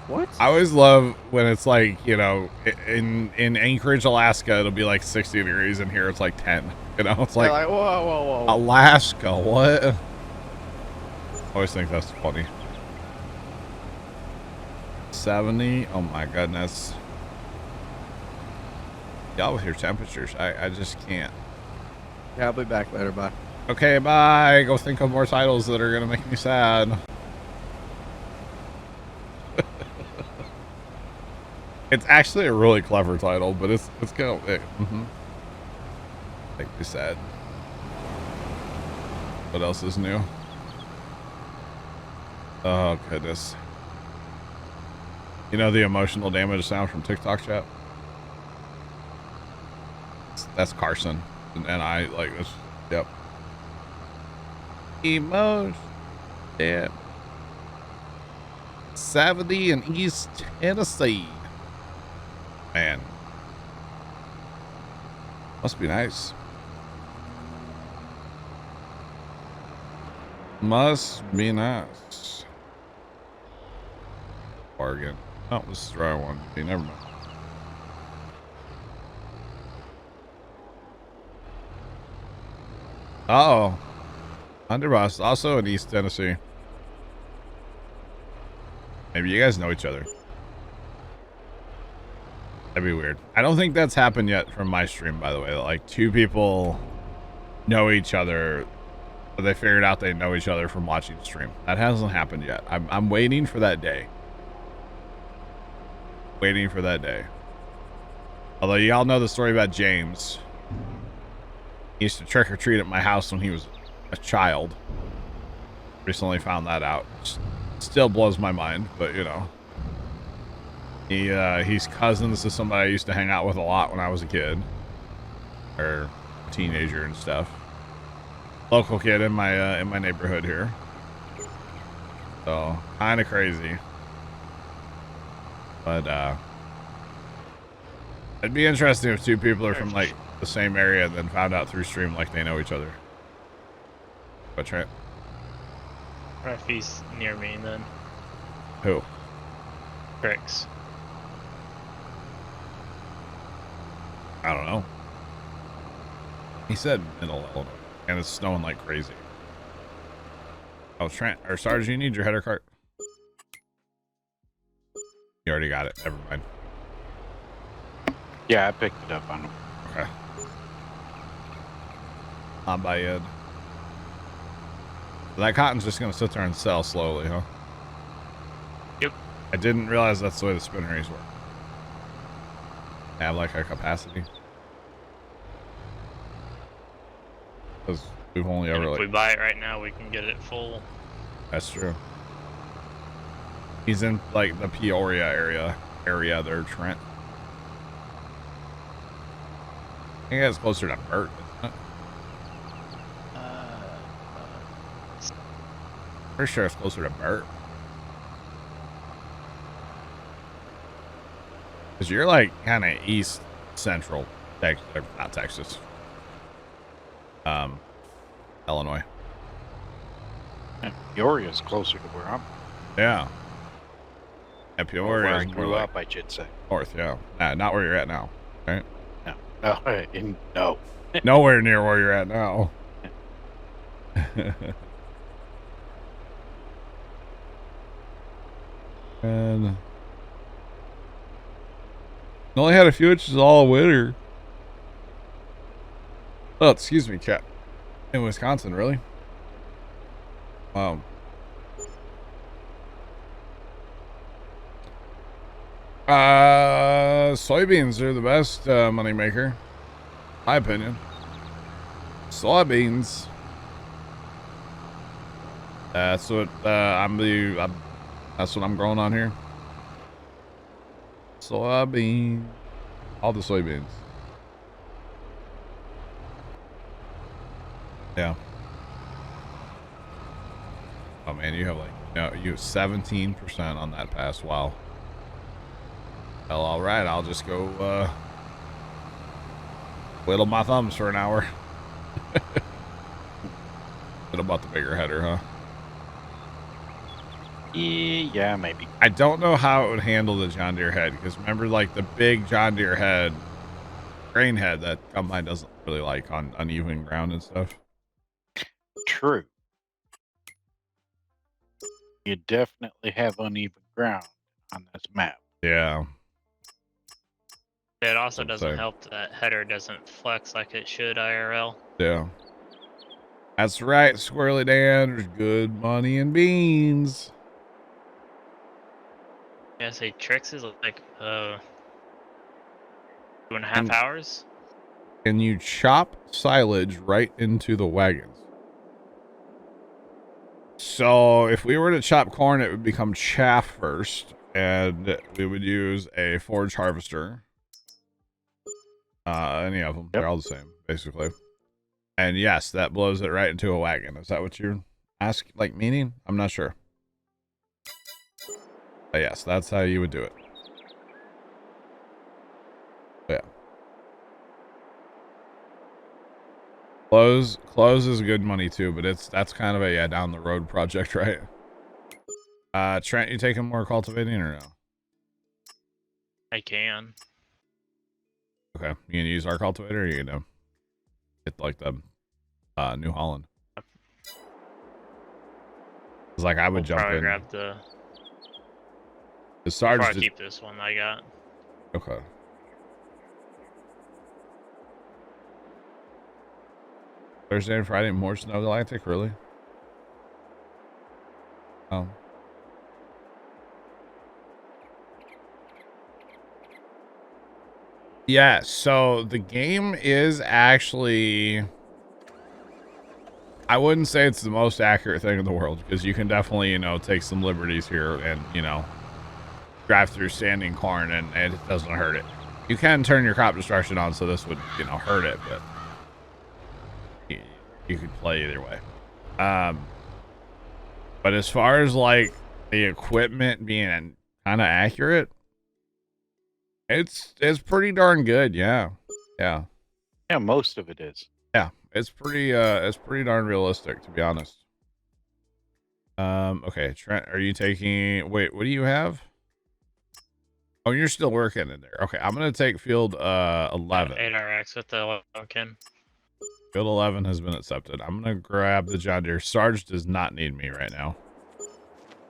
What? I always love when it's like, you know, in Anchorage, Alaska, it'll be like 60 degrees, and here it's like 10. You know, it's like, whoa, whoa, whoa. Alaska, what? I always think that's funny. 70. Oh my goodness. Y'all with your temperatures, I just can't. Yeah, I'll be back later. Bye. Okay, bye. Go think of more titles that are gonna make me sad. It's actually a really clever title, but it's gonna make me sad. What else is new? Oh goodness. You know the emotional damage sound from TikTok chat? That's Carson. And I like this. Yep. Emotion. Yeah. 70 in East Tennessee. Man. Must be nice. Must be nice. Bargain. Oh, this is where I wanted to be. Never mind. Uh-oh. Underboss, also in East Tennessee. Maybe you guys know each other. That'd be weird. I don't think that's happened yet from my stream, by the way. Like, two people know each other, but they figured out they know each other from watching the stream. That hasn't happened yet. I'm waiting for that day. Waiting for that day. Although y'all know the story about James. He used to trick or treat at my house when he was a child. Recently found that out. Still blows my mind, but you know. He's cousins to somebody I used to hang out with a lot when I was a kid. Or a teenager and stuff. Local kid in my neighborhood here. So kinda crazy. But it'd be interesting if two people are from like the same area and then found out through stream like they know each other. But Trent? Or if he's near me, then. Who? Tricks. I don't know. He said middle Illinois, and it's snowing like crazy. Oh, Trent or Sarge, you need your header cart. You already got it. Never mind. Yeah, I picked it up on him. Okay. On by Ed. That cotton's just gonna sit there and sell slowly, huh? Yep. I didn't realize that's the way the spinneries work. Have like a capacity. Because we've only And ever if like. we buy it right now, we can get it full. That's true. He's in like the Peoria area there, Trent. I think that's closer to Burt, isn't it? Pretty sure it's closer to Burt. Because you're like kind of east central Texas, not Texas. Illinois. And Peoria's closer to where I'm. Yeah. Yeah, Or Peoria where I is more grew like up, I should say. north, yeah. Nah, not where you're at now, right? No. No. Nowhere near where you're at now. And only had a few inches all winter. Oh, excuse me, cat. In Wisconsin, really? Wow. Soybeans are the best money maker. My opinion. Soybeans. That's what that's what I'm growing on here. Soybean. All the soybeans. Yeah. Oh man, you have like you have 17% on that pass. Wow. Well, all right. I'll just go whittle my thumbs for an hour. What about the bigger header, huh? Yeah, maybe. I don't know how it would handle the John Deere head, because remember, like the big John Deere head, grain head that combine doesn't really like on uneven ground and stuff. True. You definitely have uneven ground on this map. Yeah. It also I'd doesn't say. help that header doesn't flex like it should IRL. Yeah. That's right, Squirrely Dan. There's good money in beans. Yeah, say Tricks is like 2.5 hours. Can you chop silage right into the wagons? So if we were to chop corn, it would become chaff first, and we would use a forage harvester. Any of them. Yep. They're all the same, basically. And yes, that blows it right into a wagon. Is that what you're meaning? I'm not sure. But yes, that's how you would do it. Yeah. Close is good money too, but that's kind of a down the road project, right? Trent, you taking more cultivating or no? I can. Okay, you gonna use our cultivator or you gonna get like the New Holland? It's like I would We'll jump probably in. grab the. The Sarge Probably did, keep this one I got. okay. Thursday and Friday more snow galactic, really? Oh. Yeah, so the game is actually, I wouldn't say it's the most accurate thing in the world, because you can definitely, you know, take some liberties here and, you know, drive through standing corn and it doesn't hurt it. You can turn your crop destruction on, so this would, you know, hurt it, but you could play either way. But as far as like the equipment being kind of accurate, it's pretty darn good. Yeah. Yeah, most of it is. Yeah, it's pretty darn realistic, to be honest. Okay, Trent, are you taking, wait, what do you have? Oh, you're still working in there. Okay, I'm gonna take field 11. 8RX with the Loken. Field 11 has been accepted. I'm gonna grab the John Deere. Sarge does not need me right now.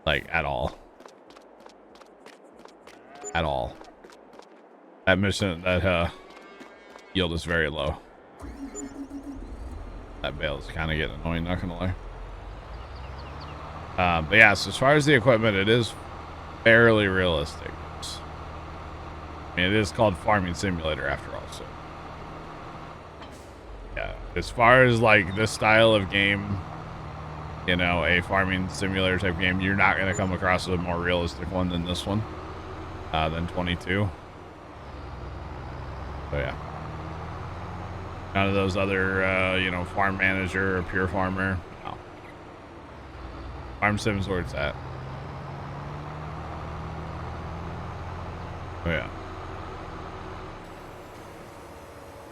Like, at all. At all. That mission, that yield is very low. That bale is kind of getting annoying, not gonna lie. But yeah, so as far as the equipment, it is fairly realistic. I mean, it is called Farming Simulator after all, so. Yeah, as far as like this style of game, you know, a farming simulator type game, you're not going to come across a more realistic one than this one, than 22. So yeah. None of those other, you know, farm manager or pure farmer. No. Farm Sim's where it's at. Oh yeah.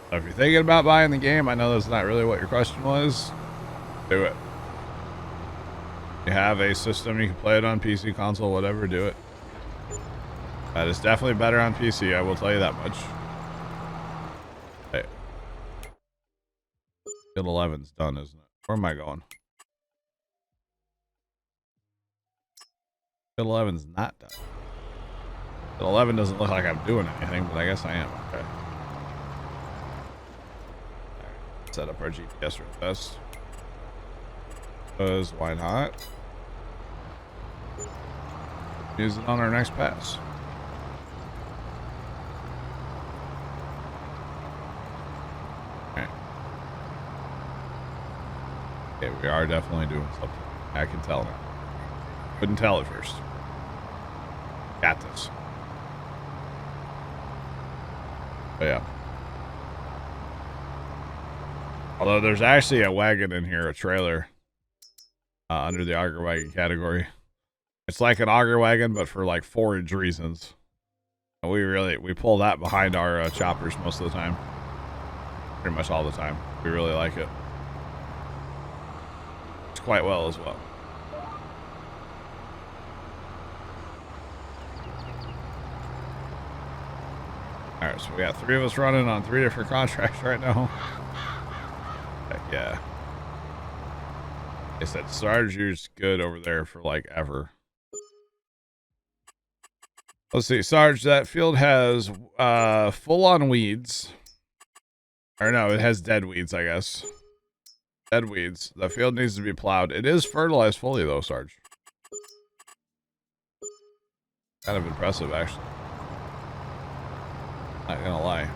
So if you're thinking about buying the game, I know that's not really what your question was. Do it. You have a system, you can play it on PC, console, whatever, do it. That is definitely better on PC, I will tell you that much. Hey. Field 11's done, isn't it? Where am I going? Field 11's not done. Field 11 doesn't look like I'm doing anything, but I guess I am. Okay. Right. Set up our GPS real fast. Because why not? Use it on our next pass. Okay. Okay, we are definitely doing something. I can tell now. Couldn't tell at first. Got this. But yeah. Although there's actually a wagon in here, a trailer. Under the auger wagon category. It's like an auger wagon, but for like forage reasons. And we pull that behind our choppers most of the time. Pretty much all the time. We really like it. It's quite well as well. Alright, so we got 3 of us running on 3 different contracts right now. Heck yeah. I said Sarge's good over there for like ever. Let's see, Sarge, that field has full on weeds. Or no, it has dead weeds, I guess. Dead weeds. The field needs to be plowed. It is fertilized fully though, Sarge. Kind of impressive, actually. Not gonna lie.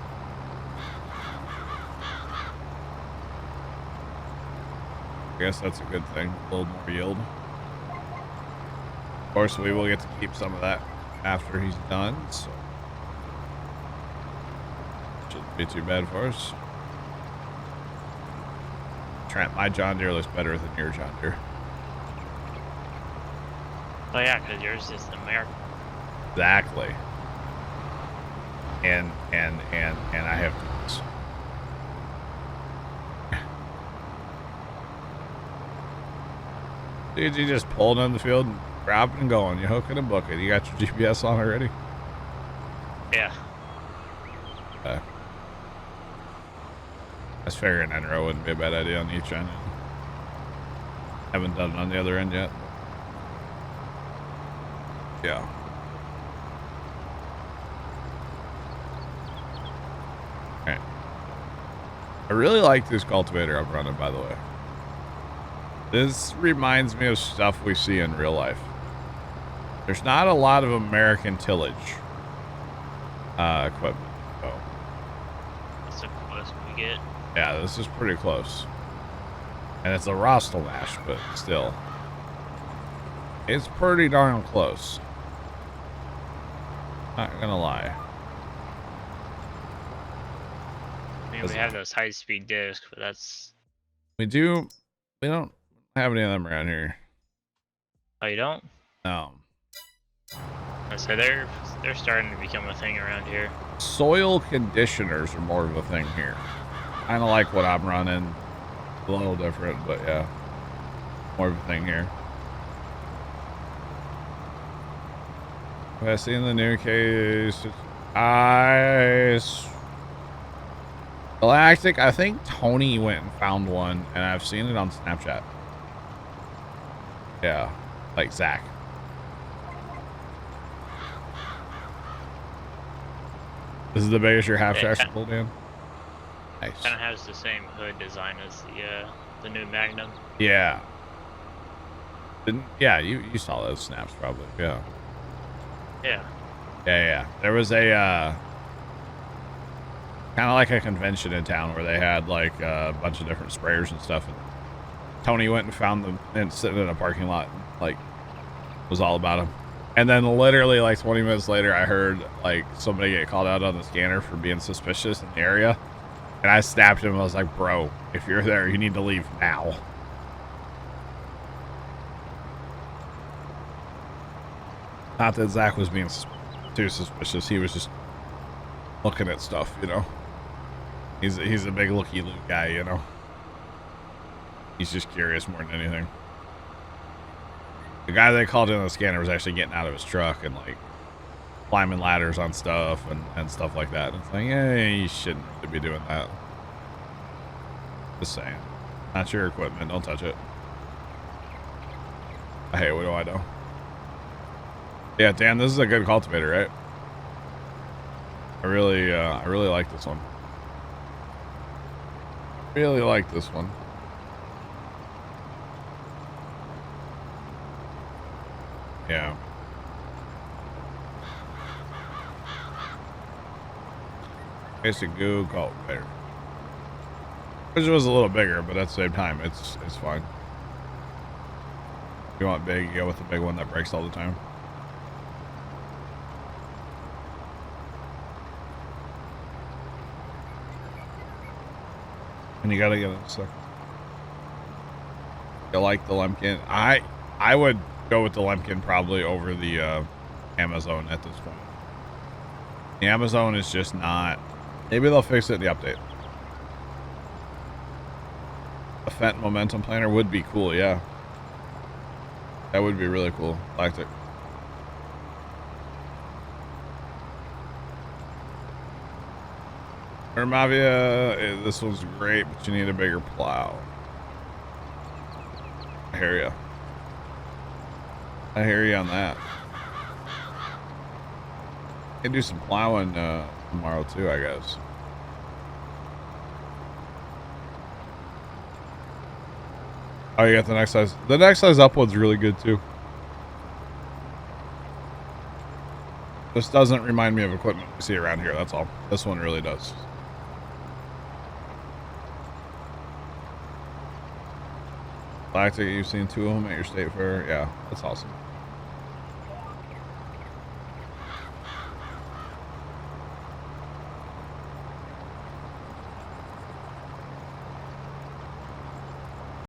I guess that's a good thing. A little more yield. Of course, we will get to keep some of that after he's done, so shouldn't be too bad for us. Trent, my John Deere looks better than your John Deere. Oh yeah, because yours is American. Exactly. And I have tools. Dude, you just pulled in the field and grabbing and going. You hook it and book it. You got your GPS on already? Yeah. Okay. I was figuring Enro wouldn't be a bad idea on each end. Haven't done it on the other end yet. Yeah. Okay. I really like this cultivator I'm running, by the way. This reminds me of stuff we see in real life. There's not a lot of American tillage equipment. So. That's the closest we get. Yeah, this is pretty close. And it's a Rostelmash, but still. It's pretty darn close. Not gonna lie. I mean, we have those high-speed discs, but that's... We don't have any of them around here. Oh, you don't? No. So they're starting to become a thing around here. Soil conditioners are more of a thing here. Kind of like what I'm running. A little different, but yeah. More of a thing here. Have I seen the new case? Galactic, I think Tony went and found one, and I've seen it on Snapchat. Yeah, like Zach. This is the biggest your half shaft pulled in. Nice. Kind of has the same hood design as the new Magnum. Yeah. Yeah, you saw those snaps probably. Yeah. Yeah. Yeah. There was a kind of like a convention in town where they had like a bunch of different sprayers and stuff. And Tony went and found them and sitting in a parking lot, and, like, was all about them. And then literally like 20 minutes later, I heard like somebody get called out on the scanner for being suspicious in the area. And I snapped him. I was like, bro, if you're there, you need to leave now. Not that Zach was being too suspicious. He was just looking at stuff, you know. He's a big looky-loo guy, you know. He's just curious more than anything. The guy they called in on the scanner was actually getting out of his truck and like climbing ladders on stuff and stuff like that. And it's like, yeah, you shouldn't really be doing that. Just saying. Not your equipment. Don't touch it. Hey, what do I know? Yeah, Dan, this is a good cultivator, right? I really like this one. Really like this one. Yeah. Basic goo cultivator. Which was a little bigger, but at the same time, it's fine. If you want big, you go with the big one that breaks all the time. And you gotta get it a second. You like the Lemkin? I would go with the Lemkin probably over the Amazon at this point. The Amazon is just not. Maybe they'll fix it in the update. A Fenton momentum planner would be cool, yeah. That would be really cool. Galactic. Ermavia, this one's great, but you need a bigger plow. I hear you. I hear you on that. Can do some plowing tomorrow too, I guess. Oh, you got the next size. The next size up one's really good too. This doesn't remind me of equipment we see around here, that's all. This one really does. Galactic, you've seen two of them at your state fair? Yeah, that's awesome.